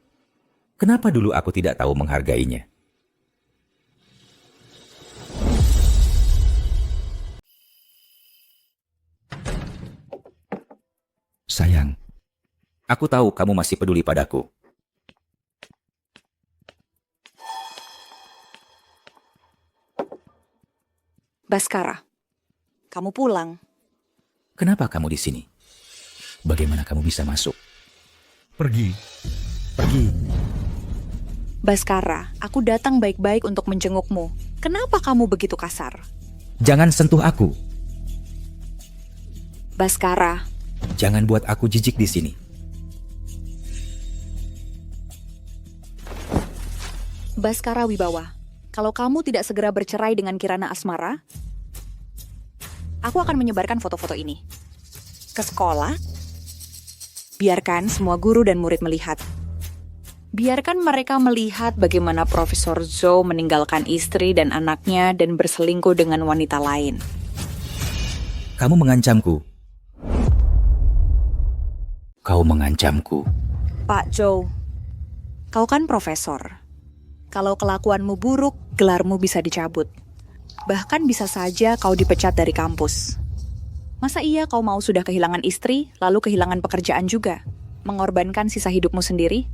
Kenapa dulu aku tidak tahu menghargainya? Sayang, aku tahu kamu masih peduli padaku. Baskara, kamu pulang. Kenapa kamu di sini? Bagaimana kamu bisa masuk? Pergi. Pergi. Baskara, aku datang baik-baik untuk menjengukmu. Kenapa kamu begitu kasar? Jangan sentuh aku. Baskara, Jangan buat aku jijik di sini. Baskara Wibawa, kalau kamu tidak segera bercerai dengan Kirana Asmara, aku akan menyebarkan foto-foto ini ke sekolah. Biarkan semua guru dan murid melihat. Biarkan mereka melihat bagaimana Profesor Zhou meninggalkan istri dan anaknya dan berselingkuh dengan wanita lain. Kamu mengancamku. Kau mengancamku. Pak Zhou, kau kan profesor. Kalau kelakuanmu buruk, gelarmu bisa dicabut. Bahkan bisa saja kau dipecat dari kampus. Masa iya kau mau sudah kehilangan istri, lalu kehilangan pekerjaan juga? Mengorbankan sisa hidupmu sendiri?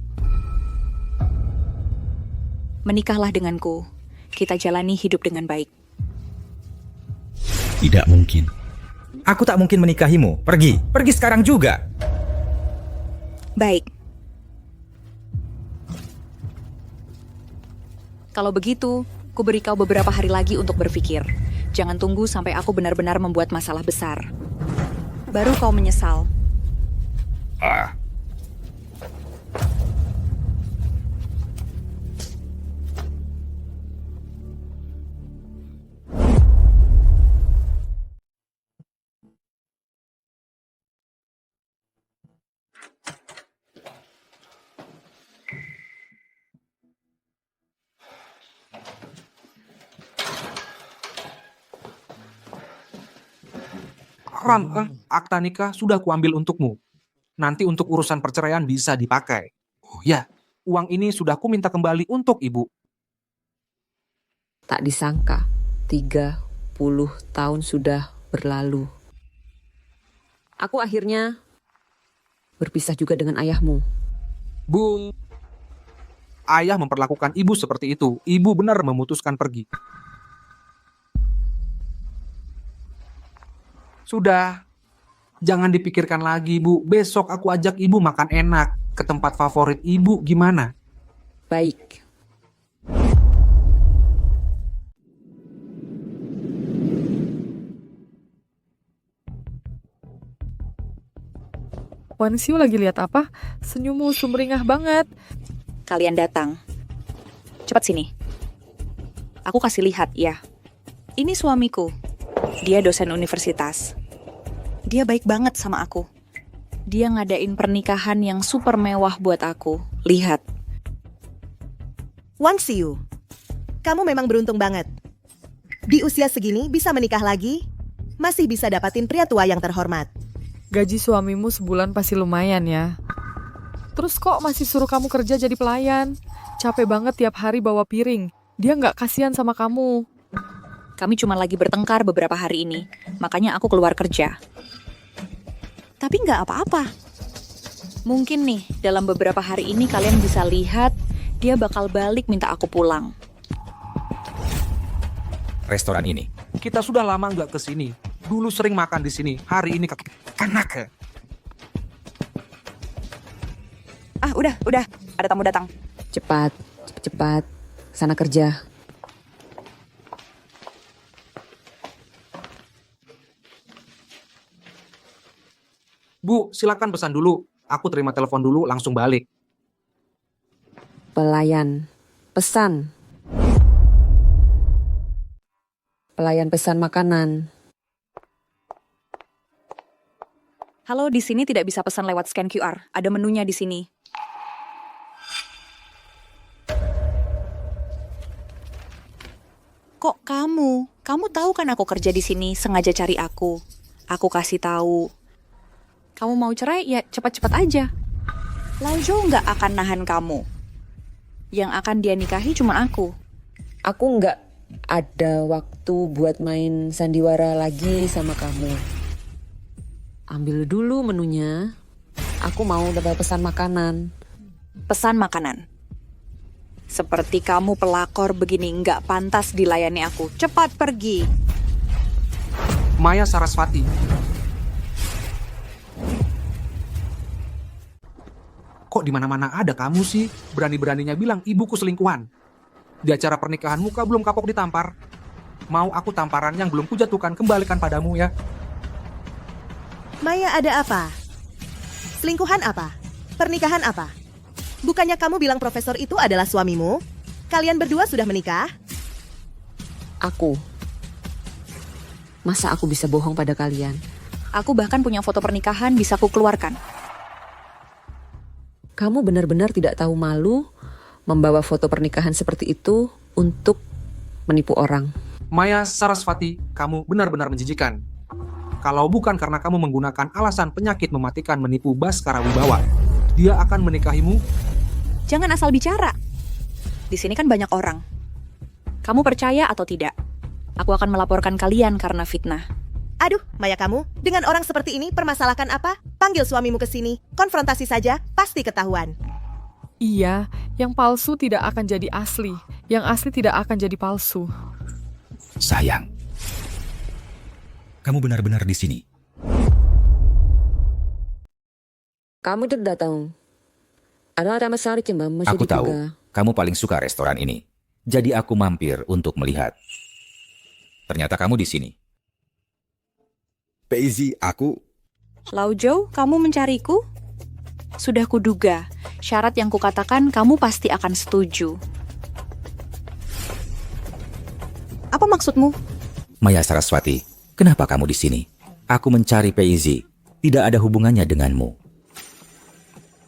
Menikahlah denganku. Kita jalani hidup dengan baik. Tidak mungkin. Aku tak mungkin menikahimu. Pergi. Pergi sekarang juga. Baik. Kalau begitu, ku beri kau beberapa hari lagi untuk berpikir. Jangan tunggu sampai aku benar-benar membuat masalah besar. Baru kau menyesal. Ram, akta nikah sudah kuambil untukmu. Nanti untuk urusan perceraian bisa dipakai. Oh ya, uang ini sudah ku minta kembali untuk ibu. Tak disangka, 30 tahun sudah berlalu. Aku akhirnya berpisah juga dengan ayahmu. Bu, ayah memperlakukan ibu seperti itu. Ibu benar memutuskan pergi. Sudah, jangan dipikirkan lagi, Bu. Besok aku ajak ibu makan enak ke tempat favorit ibu, gimana? Baik. Wansiu lagi lihat apa? Senyummu sumringah banget. Kalian datang. Cepat sini. Aku kasih lihat, ya. Ini suamiku. Dia dosen universitas. Dia baik banget sama aku. Dia ngadain pernikahan yang super mewah buat aku. Lihat. Wansiu, kamu memang beruntung banget. Di usia segini bisa menikah lagi, masih bisa dapatin pria tua yang terhormat. Gaji suamimu sebulan pasti lumayan ya. Terus kok masih suruh kamu kerja jadi pelayan? Capek banget tiap hari bawa piring. Dia nggak kasihan sama kamu. Kami cuma lagi bertengkar beberapa hari ini, makanya aku keluar kerja. Tapi nggak apa-apa. Mungkin nih, dalam beberapa hari ini kalian bisa lihat, dia bakal balik minta aku pulang. Restoran ini. Kita sudah lama nggak ke sini. Dulu sering makan di sini. Hari ini enak ya. Udah. Ada tamu datang. Cepat. Sana kerja. Bu, silakan pesan dulu. Aku terima telepon dulu, langsung balik. Pelayan pesan. Pelayan pesan makanan. Halo, di sini tidak bisa pesan lewat scan QR. Ada menunya di sini. Kok kamu? Kamu tahu kan aku kerja di sini, sengaja cari aku. Aku kasih tahu. Kamu mau cerai, ya cepat-cepat aja. Laojo nggak akan nahan kamu. Yang akan dia nikahi cuma aku. Aku nggak ada waktu buat main sandiwara lagi sama kamu. Ambil dulu menunya. Aku mau dapat pesan makanan. Pesan makanan. Seperti kamu pelakor begini nggak pantas dilayani aku. Cepat pergi. Maya Sarasvati. Kok di mana-mana ada kamu sih? Berani-beraninya bilang ibuku selingkuhan. Di acara pernikahan muka belum kapok ditampar. Mau aku tamparan yang belum kujatuhkan kembalikan padamu ya. Maya, ada apa? Selingkuhan apa? Pernikahan apa? Bukannya kamu bilang profesor itu adalah suamimu? Kalian berdua sudah menikah? Aku. Masa aku bisa bohong pada kalian? Aku bahkan punya foto pernikahan bisa aku keluarkan. Kamu benar-benar tidak tahu malu membawa foto pernikahan seperti itu untuk menipu orang. Maya Sarasvati, kamu benar-benar menjijikan. Kalau bukan karena kamu menggunakan alasan penyakit mematikan menipu Baskara Wibawa, dia akan menikahimu. Jangan asal bicara. Di sini kan banyak orang. Kamu percaya atau tidak? Aku akan melaporkan kalian karena fitnah. Aduh, Maya kamu, dengan orang seperti ini permasalahkan apa? Panggil suamimu ke sini, konfrontasi saja, pasti ketahuan. Iya, yang palsu tidak akan jadi asli. Yang asli tidak akan jadi palsu. Sayang. kamu benar-benar di sini. Kamu tuh datang. Ada masalah cuma masih Aku tahu, diduga. kamu paling suka restoran ini. Jadi aku mampir untuk melihat. Ternyata kamu di sini. Paisy, aku... Laozhou, kamu mencariku? Sudah kuduga, syarat yang kukatakan kamu pasti akan setuju. Apa maksudmu? Maya Saraswati, kenapa kamu di sini? Aku mencari Paisy. Tidak ada hubungannya denganmu.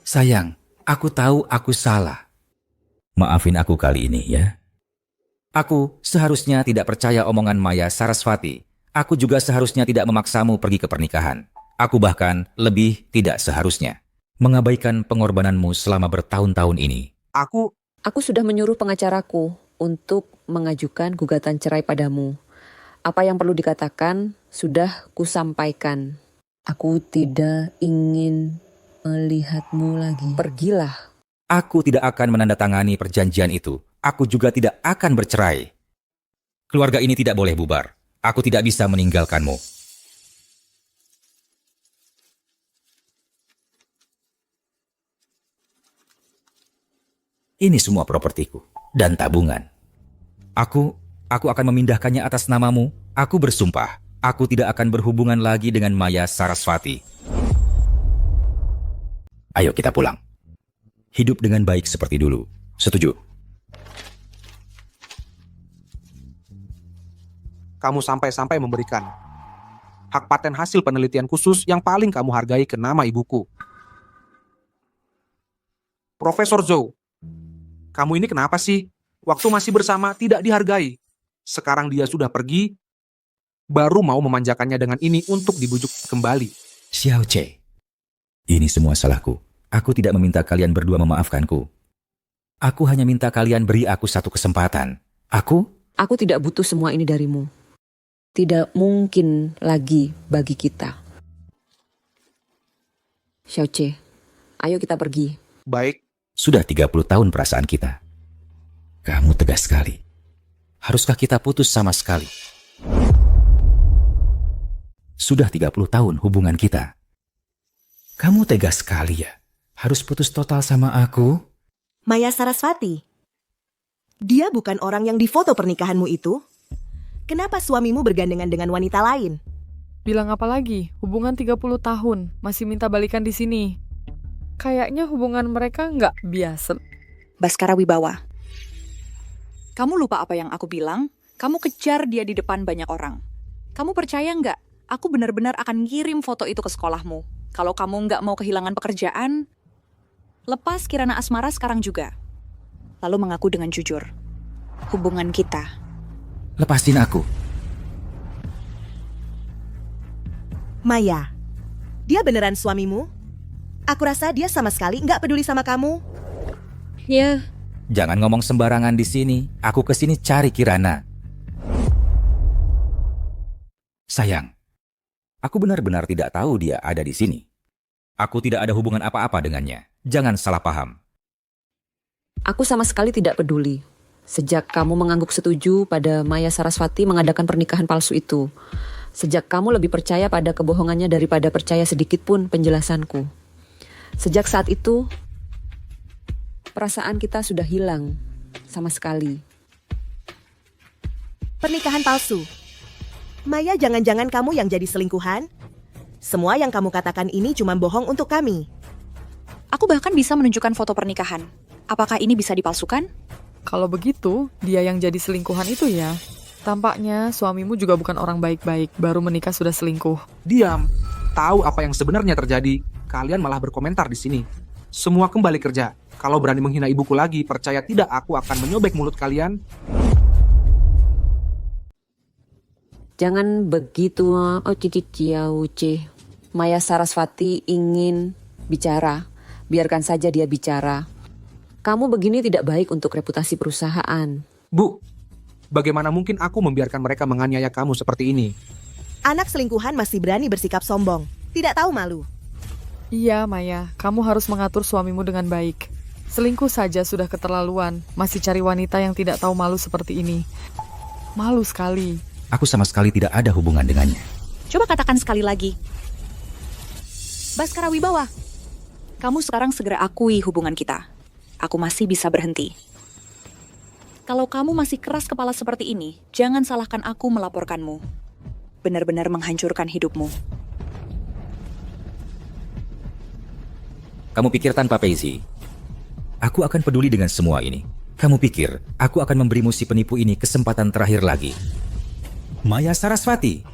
Sayang, aku tahu aku salah. Maafin aku kali ini ya. Aku seharusnya tidak percaya omongan Maya Saraswati. Aku juga seharusnya tidak memaksamu pergi ke pernikahan. Aku bahkan lebih tidak seharusnya mengabaikan pengorbananmu selama bertahun-tahun ini. Aku sudah menyuruh pengacaraku untuk mengajukan gugatan cerai padamu. Apa yang perlu dikatakan sudah kusampaikan. Aku tidak ingin melihatmu lagi. Pergilah. Aku tidak akan menandatangani perjanjian itu. Aku juga tidak akan bercerai. Keluarga ini tidak boleh bubar. Aku tidak bisa meninggalkanmu. Ini semua propertiku dan tabungan. Aku akan memindahkannya atas namamu. Aku bersumpah, aku tidak akan berhubungan lagi dengan Maya Saraswati. Ayo kita pulang. Hidup dengan baik seperti dulu. Setuju? kamu sampai-sampai memberikan hak paten hasil penelitian khusus yang paling kamu hargai ke nama ibuku. Profesor Zhou, kamu ini kenapa sih? Waktu masih bersama tidak dihargai. Sekarang dia sudah pergi, baru mau memanjakannya dengan ini untuk dibujuk kembali. Xiao Che, ini semua salahku. Aku tidak meminta kalian berdua memaafkanku. Aku hanya minta kalian beri aku satu kesempatan. Aku tidak butuh semua ini darimu. Tidak mungkin lagi bagi kita. Xiao Che, ayo kita pergi. Baik. Sudah 30 tahun perasaan kita. Kamu tegas sekali. Haruskah kita putus sama sekali? Sudah 30 tahun hubungan kita. Kamu tegas sekali ya. Harus putus total sama aku? Maya Saraswati, dia bukan orang yang difoto pernikahanmu itu. Kenapa suamimu bergandengan dengan wanita lain? Bilang apa lagi? Hubungan 30 tahun, masih minta balikan di sini. Kayaknya hubungan mereka nggak biasa. Baskara Wibawa, kamu lupa apa yang aku bilang? Kamu kejar dia di depan banyak orang. Kamu percaya nggak? Aku benar-benar akan ngirim foto itu ke sekolahmu. Kalau kamu nggak mau kehilangan pekerjaan, lepas Kirana Asmara sekarang juga. Lalu mengaku dengan jujur. Hubungan kita. Lepasin aku. Maya, dia beneran suamimu? Aku rasa dia sama sekali nggak peduli sama kamu. Ya. Jangan ngomong sembarangan di sini. Aku kesini cari Kirana. Sayang, aku benar-benar tidak tahu dia ada di sini. Aku tidak ada hubungan apa-apa dengannya. Jangan salah paham. Aku sama sekali tidak peduli. Sejak kamu mengangguk setuju pada Maya Saraswati mengadakan pernikahan palsu itu. Sejak kamu lebih percaya pada kebohongannya daripada percaya sedikit pun penjelasanku. Sejak saat itu, perasaan kita sudah hilang sama sekali. Pernikahan palsu. Maya, jangan-jangan kamu yang jadi selingkuhan? Semua yang kamu katakan ini cuma bohong untuk kami. Aku bahkan bisa menunjukkan foto pernikahan. Apakah ini bisa dipalsukan? Kalau begitu, dia yang jadi selingkuhan itu ya. Tampaknya suamimu juga bukan orang baik-baik, baru menikah sudah selingkuh. Diam. Tahu apa yang sebenarnya terjadi. Kalian malah berkomentar di sini. Semua kembali kerja. Kalau berani menghina ibuku lagi, percaya tidak aku akan menyobek mulut kalian. Jangan begitu, Cici. Maya Saraswati ingin bicara. Biarkan saja dia bicara. Kamu begini tidak baik untuk reputasi perusahaan. Bu, bagaimana mungkin aku membiarkan mereka menganiaya kamu seperti ini? Anak selingkuhan masih berani bersikap sombong. Tidak tahu malu. Iya, Maya. Kamu harus mengatur suamimu dengan baik. Selingkuh saja sudah keterlaluan. Masih cari wanita yang tidak tahu malu seperti ini. Malu sekali. Aku sama sekali tidak ada hubungan dengannya. Coba katakan sekali lagi. Baskara Wibawa, kamu sekarang segera akui hubungan kita. Aku masih bisa berhenti. Kalau kamu masih keras kepala seperti ini, jangan salahkan aku melaporkanmu. Benar-benar menghancurkan hidupmu. Kamu pikir tanpa Paisley, aku akan peduli dengan semua ini? Kamu pikir aku akan memberimu si penipu ini kesempatan terakhir lagi? Maya Sarasvati,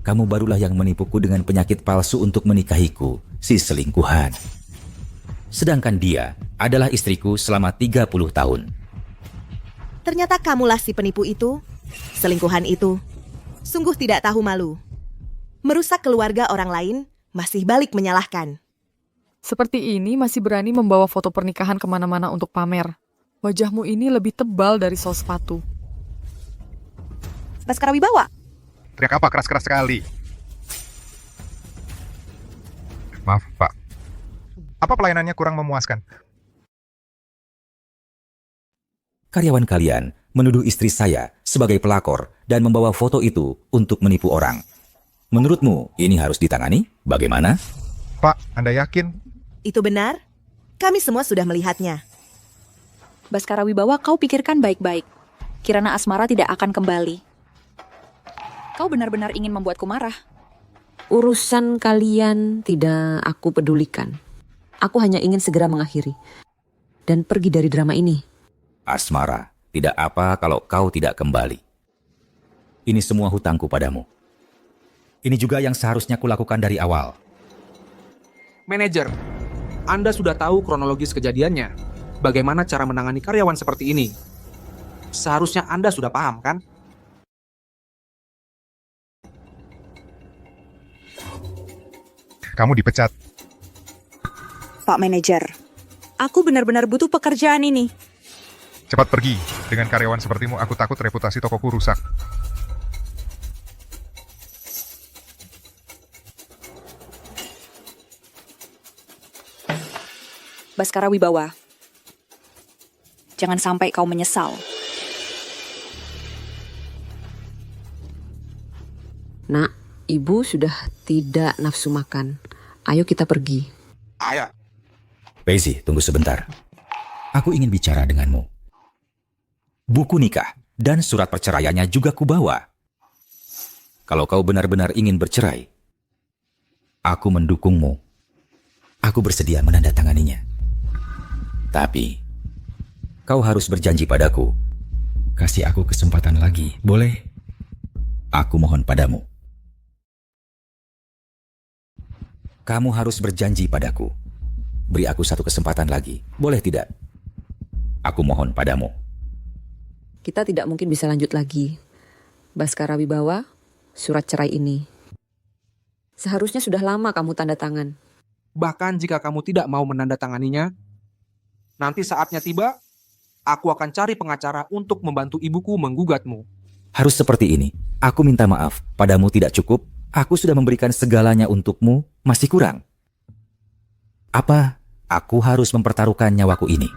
kamu barulah yang menipuku dengan penyakit palsu untuk menikahiku, si selingkuhan. Sedangkan dia adalah istriku selama 30 tahun. Ternyata kamulah si penipu itu, selingkuhan itu. Sungguh tidak tahu malu. Merusak keluarga orang lain, masih balik menyalahkan. Seperti ini masih berani membawa foto pernikahan kemana-mana untuk pamer. Wajahmu ini lebih tebal dari sol sepatu. Baskara Wibawa, Teriak apa keras-keras sekali? Maaf, Pak. Apa pelayanannya kurang memuaskan? Karyawan kalian menuduh istri saya sebagai pelakor dan membawa foto itu untuk menipu orang. Menurutmu ini harus ditangani? Bagaimana? Pak, Anda yakin? Itu benar? Kami semua sudah melihatnya. Baskara Wibawa, kau pikirkan baik-baik. Kirana Asmara tidak akan kembali. Kau benar-benar ingin membuatku marah. Urusan kalian tidak aku pedulikan. Aku hanya ingin segera mengakhiri dan pergi dari drama ini. Asmara, tidak apa kalau kau tidak kembali. Ini semua hutangku padamu. Ini juga yang seharusnya kulakukan dari awal. Manajer, Anda sudah tahu kronologis kejadiannya. Bagaimana cara menangani karyawan seperti ini? Seharusnya Anda sudah paham, kan? Kamu dipecat. Pak Manajer, aku benar-benar butuh pekerjaan ini. Cepat pergi. Dengan karyawan sepertimu, aku takut reputasi tokoku rusak. Baskara Wibawa, jangan sampai kau menyesal. Nak, ibu sudah tidak nafsu makan. Ayo kita pergi. Ayo. Paisley, tunggu sebentar. Aku ingin bicara denganmu. Buku nikah dan surat perceraiannya juga kubawa. Kalau kau benar-benar ingin bercerai, aku mendukungmu. Aku bersedia menandatanganinya. Tapi, kau harus berjanji padaku. Kasih aku kesempatan lagi, boleh? Aku mohon padamu. Kamu harus berjanji padaku. Beri aku satu kesempatan lagi, boleh tidak? Aku mohon padamu. Kita tidak mungkin bisa lanjut lagi. Baskara Wibawa, surat cerai ini. Seharusnya sudah lama kamu tanda tangan. Bahkan jika kamu tidak mau menandatanganinya, nanti saatnya tiba, aku akan cari pengacara untuk membantu ibuku menggugatmu. Harus seperti ini. Aku minta maaf, padamu tidak cukup. Aku sudah memberikan segalanya untukmu, masih kurang. Apa? Aku harus mempertaruhkan nyawaku ini.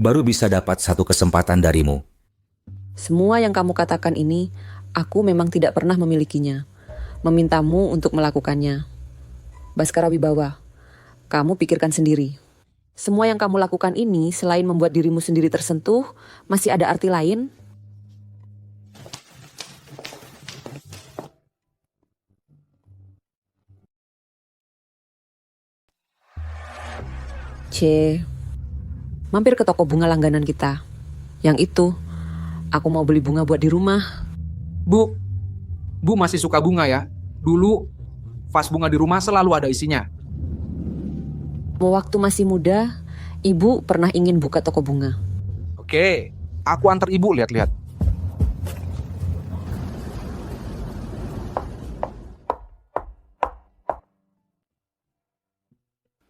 Baru bisa dapat satu kesempatan darimu. Semua yang kamu katakan ini, aku memang tidak pernah memilikinya. Memintamu untuk melakukannya. Baskara Wibawa, kamu pikirkan sendiri. Semua yang kamu lakukan ini, selain membuat dirimu sendiri tersentuh, masih ada arti lain? Mampir ke toko bunga langganan kita. Yang itu, aku mau beli bunga buat di rumah. Bu masih suka bunga ya? Dulu, vas bunga di rumah selalu ada isinya. Waktu masih muda, ibu pernah ingin buka toko bunga. Oke, aku antar ibu lihat-lihat.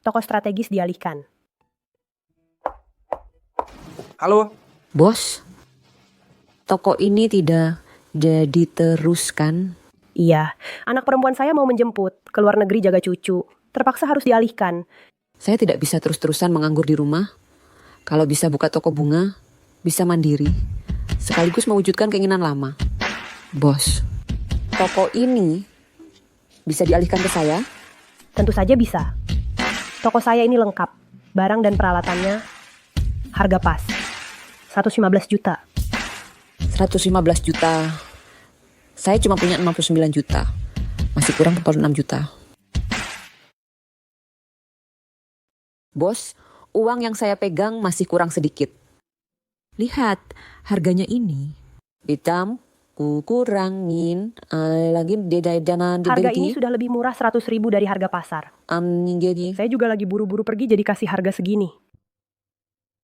Toko strategis dialihkan. Halo? Bos, toko ini tidak jadi teruskan? Iya, anak perempuan saya mau menjemput, ke luar negeri jaga cucu. Terpaksa harus dialihkan. Saya tidak bisa terus-terusan menganggur di rumah. Kalau bisa buka toko bunga, bisa mandiri. Sekaligus mewujudkan keinginan lama. Bos, toko ini Bisa dialihkan ke saya? Tentu saja bisa. Toko saya ini lengkap. Barang dan peralatannya harga pas. 115 juta. 115 juta. Saya cuma punya 69 juta. Masih kurang 46 juta. Bos, uang yang saya pegang masih kurang sedikit. Lihat, harganya ini. Hitam, ku kurangin, lagi dana Harga ini sudah lebih murah 100 ribu dari harga pasar. Saya juga lagi buru-buru pergi jadi kasih harga segini.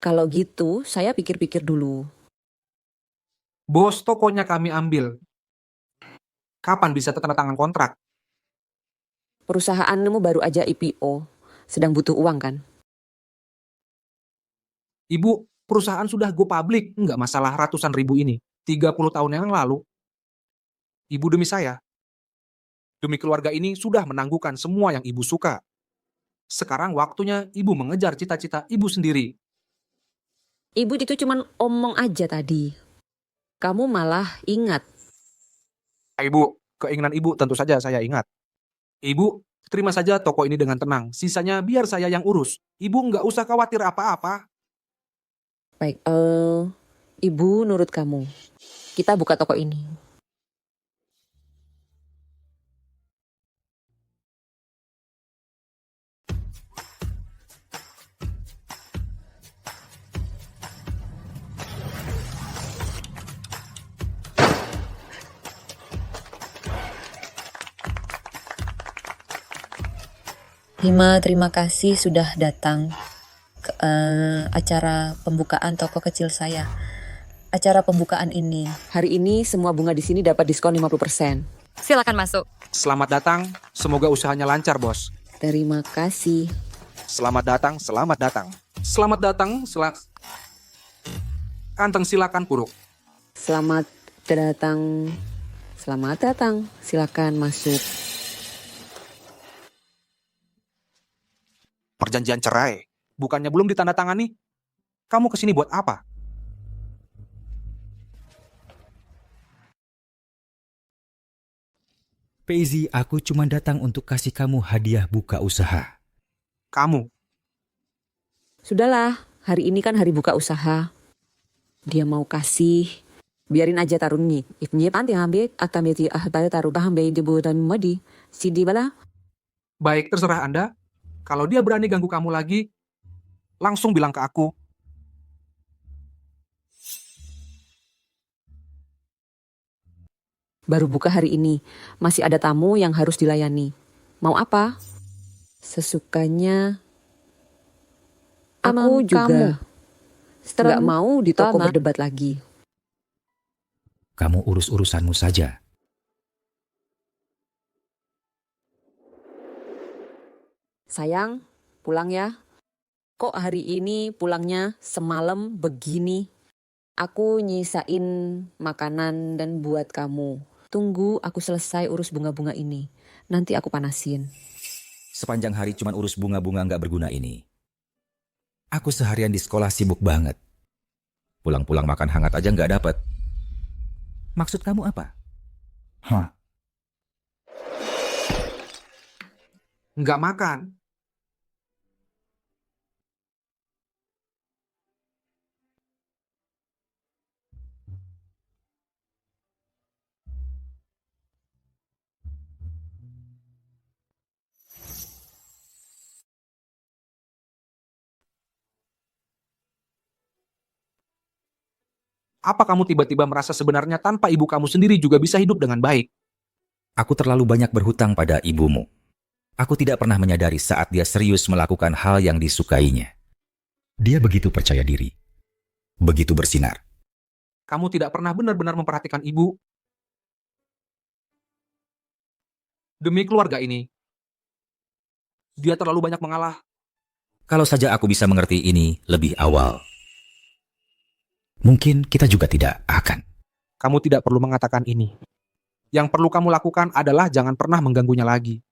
Kalau gitu, saya pikir-pikir dulu. Bos, tokonya kami ambil. Kapan bisa tanda tangan kontrak? Perusahaanmu baru aja IPO, sedang butuh uang kan? Ibu, perusahaan sudah go public, nggak masalah ratusan ribu ini. 30 tahun yang lalu. Ibu demi saya. Demi keluarga ini sudah menangguhkan semua yang ibu suka. Sekarang waktunya ibu mengejar cita-cita ibu sendiri. Ibu itu cuma omong aja tadi. Kamu malah ingat. Ibu, keinginan ibu tentu saja saya ingat. Ibu, terima saja toko ini dengan tenang. Sisanya biar saya yang urus. Ibu nggak usah khawatir apa-apa. Baik, Ibu nurut kamu. Kita buka toko ini. Hima, terima kasih sudah datang ke acara pembukaan toko kecil saya. Acara pembukaan ini. Hari ini semua bunga di sini dapat diskon 50%. Silakan masuk. Selamat datang, semoga usahanya lancar, Bos. Terima kasih. Selamat datang, selamat datang. Selamat datang, Kanteng silakan, Puruk. Selamat datang. Selamat datang. Silakan masuk. Perjanjian cerai. Bukannya belum ditandatangani? Kamu kesini buat apa? Paisley, aku cuma datang untuk kasih kamu hadiah buka usaha. Kamu? Sudahlah, hari ini kan hari buka usaha. Dia mau kasih, biarin aja tarungi. Ifnya panti ambil, atameti ahbal taruh bahang bayi debu dan modi. Sidi bala. Baik, terserah Anda. Kalau dia berani ganggu kamu lagi, langsung bilang ke aku. Baru buka hari ini, masih ada tamu yang harus dilayani. Mau apa? Sesukanya. Aku juga. Nggak mau di toko berdebat lagi. Kamu urus urusanmu saja. Sayang, pulang ya. Kok hari ini pulangnya semalam begini? Aku nyisain makanan dan buat kamu. Tunggu aku selesai urus bunga-bunga ini. Nanti aku panasin. Sepanjang hari cuma urus bunga-bunga nggak berguna ini. Aku seharian di sekolah sibuk banget. Pulang-pulang makan hangat aja nggak dapet. Maksud kamu apa? Nggak makan. Apa kamu tiba-tiba merasa sebenarnya tanpa ibu kamu sendiri juga bisa hidup dengan baik? Aku terlalu banyak berhutang pada ibumu. Aku tidak pernah menyadari saat dia serius melakukan hal yang disukainya. Dia begitu percaya diri. Begitu bersinar. Kamu tidak pernah benar-benar memperhatikan ibu. Demi keluarga ini, dia terlalu banyak mengalah. Kalau saja aku bisa mengerti ini lebih awal. Mungkin kita juga tidak akan. Kamu tidak perlu mengatakan ini. Yang perlu kamu lakukan adalah jangan pernah mengganggunya lagi.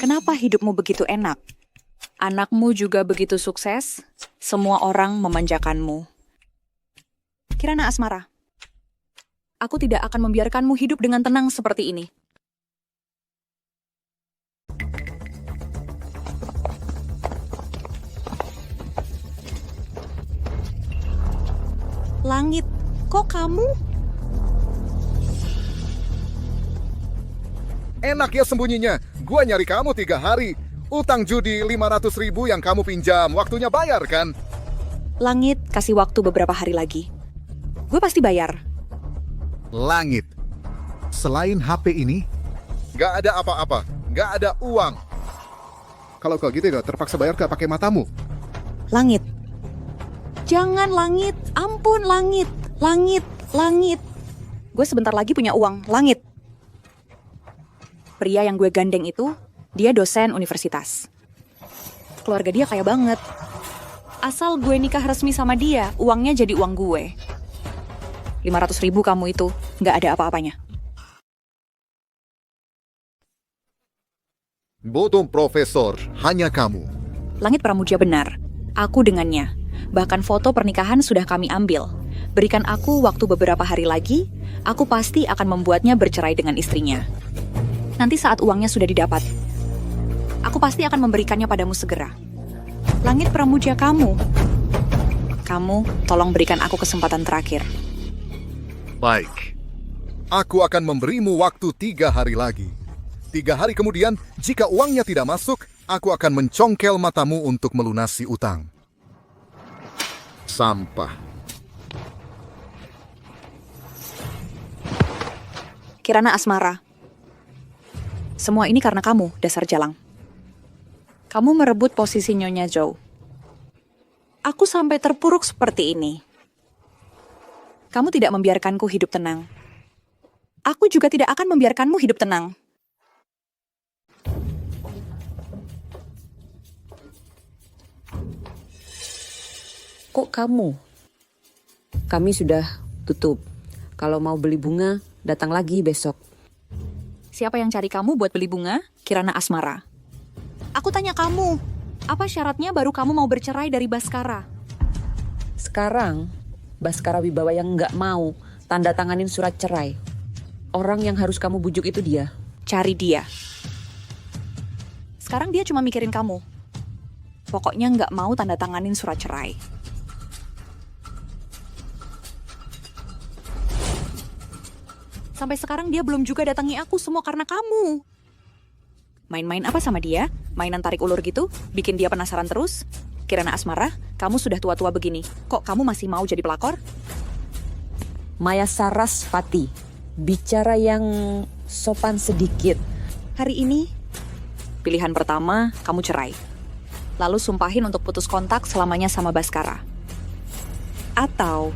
Kenapa hidupmu begitu enak? Anakmu juga begitu sukses, semua orang memanjakanmu. Kirana Asmara, aku tidak akan membiarkanmu hidup dengan tenang seperti ini. Langit, kok kamu? Enak ya sembunyinya. Gua nyari kamu 3 hari. Utang judi 500.000 yang kamu pinjam. Waktunya bayar kan? Langit, kasih waktu beberapa hari lagi. Gue pasti bayar. Langit. Selain HP ini, gak ada apa-apa. Gak ada uang. Kalau kau gitu ya terpaksa bayar gak pakai matamu. Langit. Jangan Langit. Ampun Langit. Langit. Langit. Gue sebentar lagi punya uang. Langit. Pria yang gue gandeng itu, dia dosen universitas. Keluarga dia kaya banget. Asal gue nikah resmi sama dia, uangnya jadi uang gue. 500.000 kamu itu, nggak ada apa-apanya. Bodoh Profesor, hanya kamu. Langit Pramudia benar. Aku dengannya. Bahkan foto pernikahan sudah kami ambil. Berikan aku waktu beberapa hari lagi, aku pasti akan membuatnya bercerai dengan istrinya. Nanti saat uangnya sudah didapat, aku pasti akan memberikannya padamu segera. Langit Pramudia kamu. Kamu, tolong berikan aku kesempatan terakhir. Baik. Aku akan memberimu waktu 3 hari lagi. 3 hari kemudian, jika uangnya tidak masuk, aku akan mencongkel matamu untuk melunasi utang. Sampah. Kirana Asmara. Semua ini karena kamu, dasar jalang. Kamu merebut posisi Nyonya Zhou. Aku sampai terpuruk seperti ini. Kamu tidak membiarkanku hidup tenang. Aku juga tidak akan membiarkanmu hidup tenang. Kok kamu? Kami sudah tutup. Kalau mau beli bunga, datang lagi besok. Siapa yang cari kamu buat beli bunga? Kirana Asmara. Aku tanya kamu, apa syaratnya baru kamu mau bercerai dari Baskara? Sekarang, Baskara Wibawa yang nggak mau tanda tanganin surat cerai. Orang yang harus kamu bujuk itu dia. Cari dia. Sekarang dia cuma mikirin kamu. Pokoknya nggak mau tanda tanganin surat cerai. Sampai sekarang dia belum juga datangi aku, semua karena kamu. Main-main apa sama dia? Mainan tarik ulur gitu? Bikin dia penasaran terus? Kirana Asmara, kamu sudah tua-tua begini. Kok kamu masih mau jadi pelakor? Maya Sarasvati, bicara yang sopan sedikit. Hari ini, pilihan pertama, kamu cerai. Lalu sumpahin untuk putus kontak selamanya sama Baskara. Atau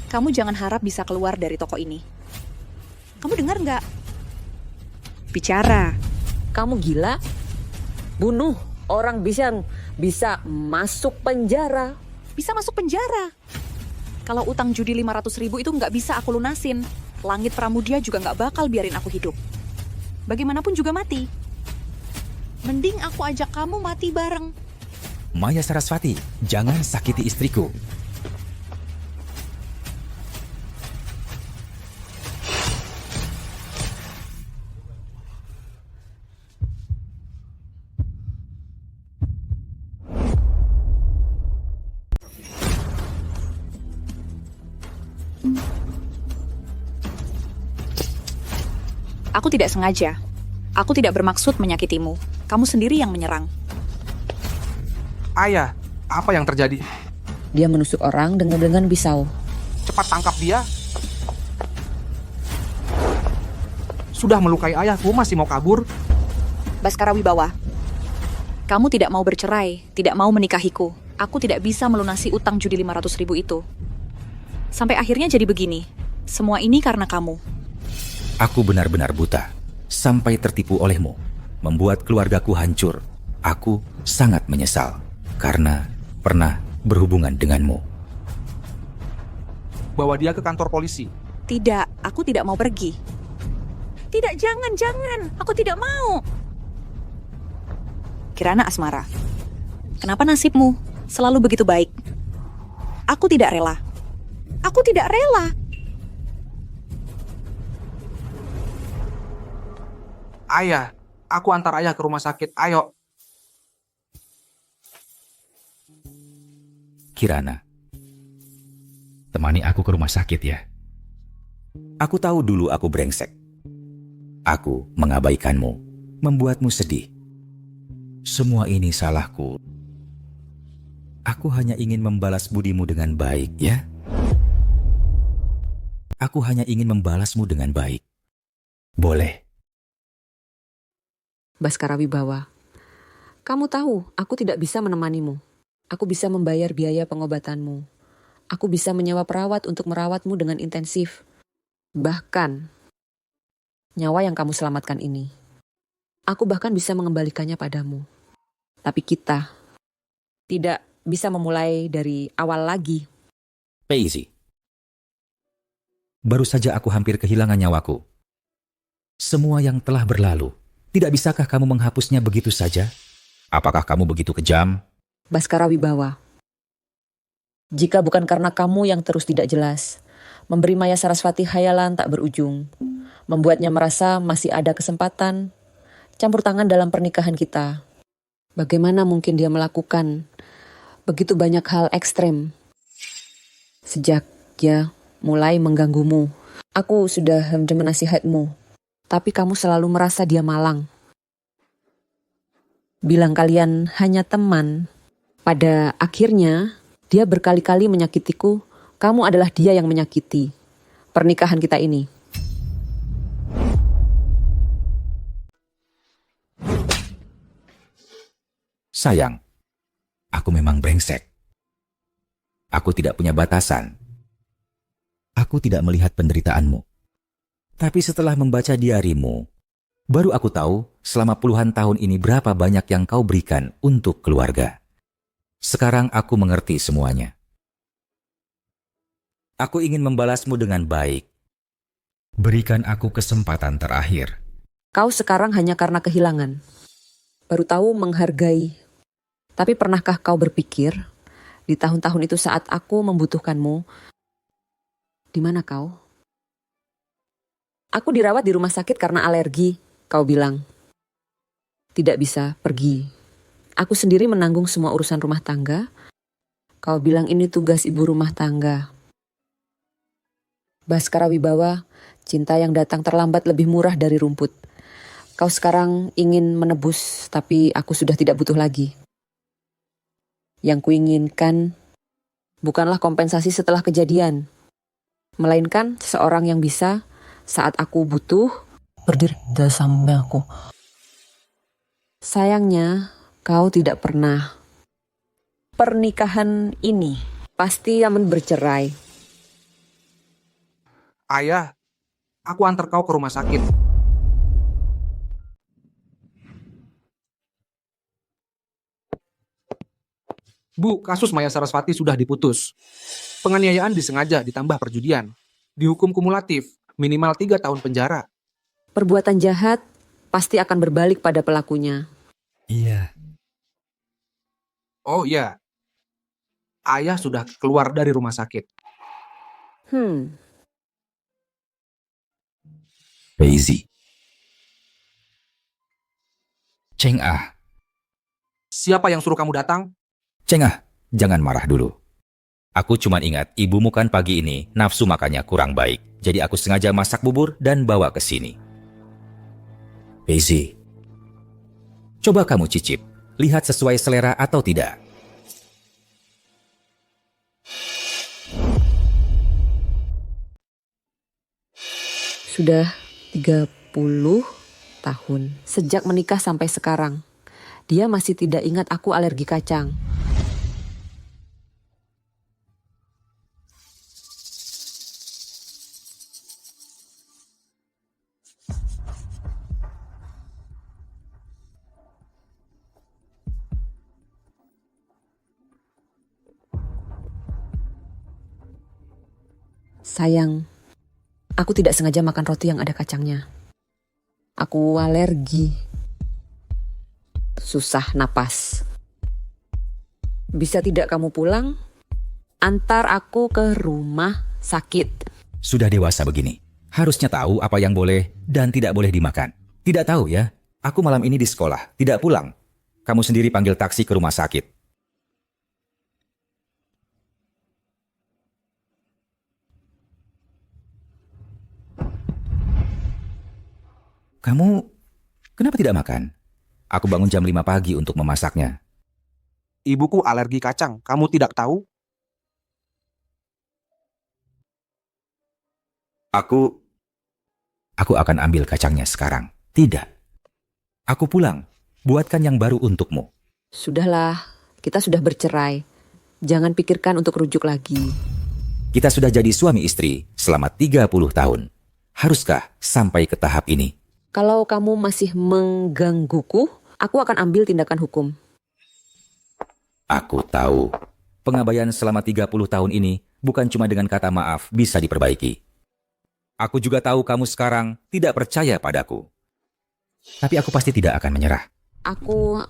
kamu jangan harap bisa keluar dari toko ini. Kamu dengar nggak? Bicara. Kamu gila? Bunuh orang bisa masuk penjara. Bisa masuk penjara. Kalau utang judi 500.000 itu nggak bisa aku lunasin. Langit Pramudia juga nggak bakal biarin aku hidup. Bagaimanapun juga mati. Mending aku ajak kamu mati bareng. Maya Sarasvati, jangan sakiti istriku. Aku tidak sengaja. Aku tidak bermaksud menyakitimu. Kamu sendiri yang menyerang. Ayah, apa yang terjadi? Dia menusuk orang dengan pisau. Cepat tangkap dia. Sudah melukai ayahku, masih mau kabur? Baskara Wibawa, kamu tidak mau bercerai, tidak mau menikahiku. Aku tidak bisa melunasi utang judi 500.000 itu. Sampai akhirnya jadi begini. Semua ini karena kamu. Aku benar-benar buta, sampai tertipu olehmu, membuat keluargaku hancur. Aku sangat menyesal, karena pernah berhubungan denganmu. Bawa dia ke kantor polisi. Tidak, aku tidak mau pergi. Tidak, jangan. Aku tidak mau. Kirana Asmara, kenapa nasibmu selalu begitu baik? Aku tidak rela. Aku tidak rela. Ayah, aku antar ayah ke rumah sakit. Ayo. Kirana, temani aku ke rumah sakit ya. Aku tahu dulu aku brengsek. Aku mengabaikanmu, membuatmu sedih. Semua ini salahku. Aku hanya ingin membalas budimu dengan baik, ya. Aku hanya ingin membalasmu dengan baik. Boleh. Baskara Wibawa, kamu tahu aku tidak bisa menemanimu. Aku bisa membayar biaya pengobatanmu. Aku bisa menyewa perawat untuk merawatmu dengan intensif. Bahkan, nyawa yang kamu selamatkan ini, aku bahkan bisa mengembalikannya padamu. Tapi kita tidak bisa memulai dari awal lagi. Paisy, baru saja aku hampir kehilangan nyawaku. Semua yang telah berlalu, tidak bisakah kamu menghapusnya begitu saja? Apakah kamu begitu kejam? Baskara Wibawa, jika bukan karena kamu yang terus tidak jelas, memberi Maya Sarasvati khayalan tak berujung, membuatnya merasa masih ada kesempatan, campur tangan dalam pernikahan kita, bagaimana mungkin dia melakukan begitu banyak hal ekstrem? Sejak dia mulai mengganggumu, aku sudah menasihatmu, tapi kamu selalu merasa dia malang. Bilang kalian hanya teman, pada akhirnya dia berkali-kali menyakitiku. Kamu adalah dia yang menyakiti pernikahan kita ini. Sayang, aku memang brengsek. Aku tidak punya batasan. Aku tidak melihat penderitaanmu. Tapi setelah membaca diarimu, baru aku tahu selama puluhan tahun ini berapa banyak yang kau berikan untuk keluarga. Sekarang aku mengerti semuanya. Aku ingin membalasmu dengan baik. Berikan aku kesempatan terakhir. Kau sekarang hanya karena kehilangan. Baru tahu menghargai. Tapi pernahkah kau berpikir, di tahun-tahun itu saat aku membutuhkanmu, di mana kau? Aku dirawat di rumah sakit karena alergi, kau bilang. Tidak bisa pergi. Aku sendiri menanggung semua urusan rumah tangga. Kau bilang ini tugas ibu rumah tangga. Baskara Wibawa, cinta yang datang terlambat lebih murah dari rumput. Kau sekarang ingin menebus, tapi aku sudah tidak butuh lagi. Yang kuinginkan bukanlah kompensasi setelah kejadian, melainkan seseorang yang bisa saat aku butuh berdiri di samping aku. Sayangnya, kau tidak pernah. Pernikahan ini pasti akan bercerai. Ayah, aku antar kau ke rumah sakit. Bu, kasus Maya Sarasvati sudah diputus. Penganiayaan disengaja ditambah perjudian. Dihukum kumulatif, minimal 3 tahun penjara. Perbuatan jahat pasti akan berbalik pada pelakunya. Iya. Oh iya, ayah sudah keluar dari rumah sakit. Paisy. Cheng Ah. Siapa yang suruh kamu datang? Cheng Ah, jangan marah dulu. Aku cuma ingat ibumu kan pagi ini nafsu makannya kurang baik. Jadi aku sengaja masak bubur dan bawa ke sini. Paisy, coba kamu cicip. Lihat sesuai selera atau tidak. Sudah 30 tahun sejak menikah sampai sekarang. Dia masih tidak ingat aku alergi kacang. Sayang, aku tidak sengaja makan roti yang ada kacangnya. Aku alergi. Susah napas. Bisa tidak kamu pulang? Antar aku ke rumah sakit. Sudah dewasa begini. Harusnya tahu apa yang boleh dan tidak boleh dimakan. Tidak tahu ya? Aku malam ini di sekolah, tidak pulang. Kamu sendiri panggil taksi ke rumah sakit. Kamu kenapa tidak makan? Aku bangun jam 5 pagi untuk memasaknya. Ibuku alergi kacang, kamu tidak tahu? Aku akan ambil kacangnya sekarang. Tidak. Aku pulang. Buatkan yang baru untukmu. Sudahlah, kita sudah bercerai. Jangan pikirkan untuk rujuk lagi. Kita sudah jadi suami istri selama 30 tahun. Haruskah sampai ke tahap ini? Kalau kamu masih menggangguku, aku akan ambil tindakan hukum. Aku tahu. Pengabaian selama 30 tahun ini bukan cuma dengan kata maaf bisa diperbaiki. Aku juga tahu kamu sekarang tidak percaya padaku. Tapi aku pasti tidak akan menyerah. Aku...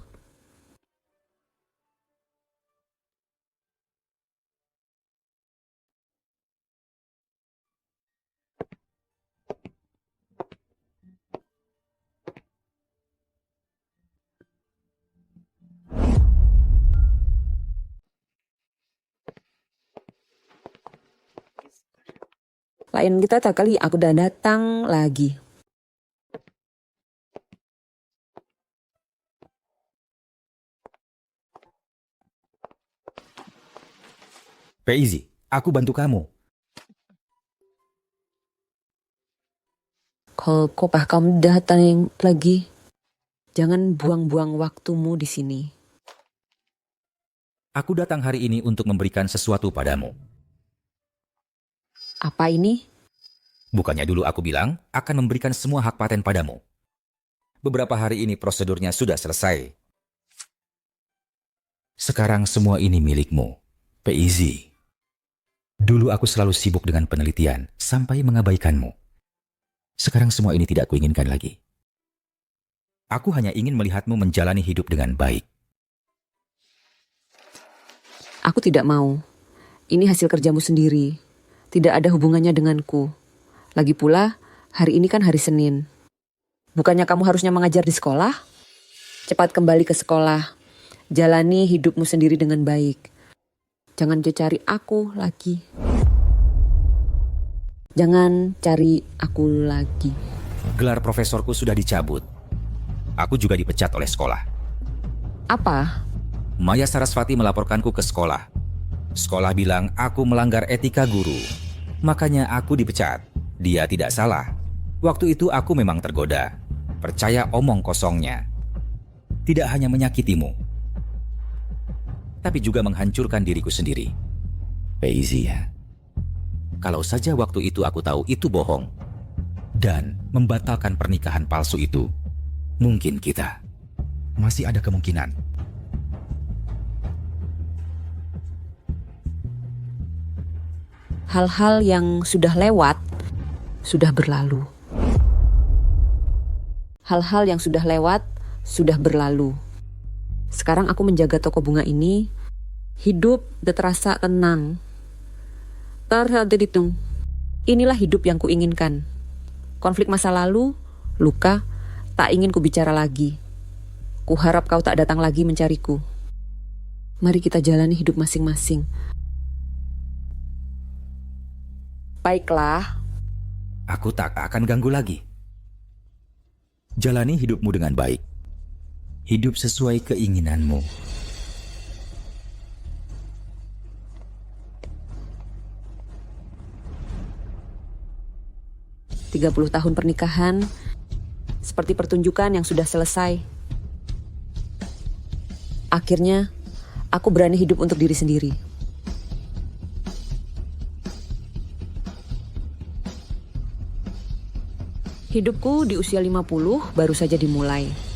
Lain kita tak kali aku udah datang lagi. Peizi, aku bantu kamu. Kalau kopah kamu datang lagi, jangan buang-buang waktumu di sini. Aku datang hari ini untuk memberikan sesuatu padamu. Apa ini? Bukannya dulu aku bilang akan memberikan semua hak paten padamu. Beberapa hari ini prosedurnya sudah selesai. Sekarang semua ini milikmu, Peizi. Dulu aku selalu sibuk dengan penelitian sampai mengabaikanmu. Sekarang semua ini tidak kuinginkan lagi. Aku hanya ingin melihatmu menjalani hidup dengan baik. Aku tidak mau. Ini hasil kerjamu sendiri. Tidak ada hubungannya denganku. Lagi pula, hari ini kan hari Senin. Bukannya kamu harusnya mengajar di sekolah? Cepat kembali ke sekolah. Jalani hidupmu sendiri dengan baik. Jangan cari aku lagi. Jangan cari aku lagi. Gelar profesorku sudah dicabut. Aku juga dipecat oleh sekolah. Apa? Maya Sarasvati melaporkanku ke sekolah. Sekolah bilang aku melanggar etika guru. Makanya aku dipecat. Dia tidak salah. Waktu itu aku memang tergoda. Percaya omong kosongnya. Tidak hanya menyakitimu, tapi juga menghancurkan diriku sendiri. Peizi ya. Kalau saja waktu itu aku tahu itu bohong dan membatalkan pernikahan palsu itu, mungkin kita masih ada kemungkinan. Hal-hal yang sudah lewat, sudah berlalu. Hal-hal yang sudah lewat, sudah berlalu. Sekarang aku menjaga toko bunga ini, hidup terasa tenang. Terhitung. Inilah hidup yang kuinginkan. Konflik masa lalu, luka, tak ingin ku bicara lagi. Kuharap kau tak datang lagi mencariku. Mari kita jalani hidup masing-masing. Baiklah. Aku tak akan ganggu lagi. Jalani hidupmu dengan baik. Hidup sesuai keinginanmu. "30 tahun pernikahan, seperti pertunjukan yang sudah selesai. Akhirnya, aku berani hidup untuk diri sendiri. Hidupku di usia 50 baru saja dimulai.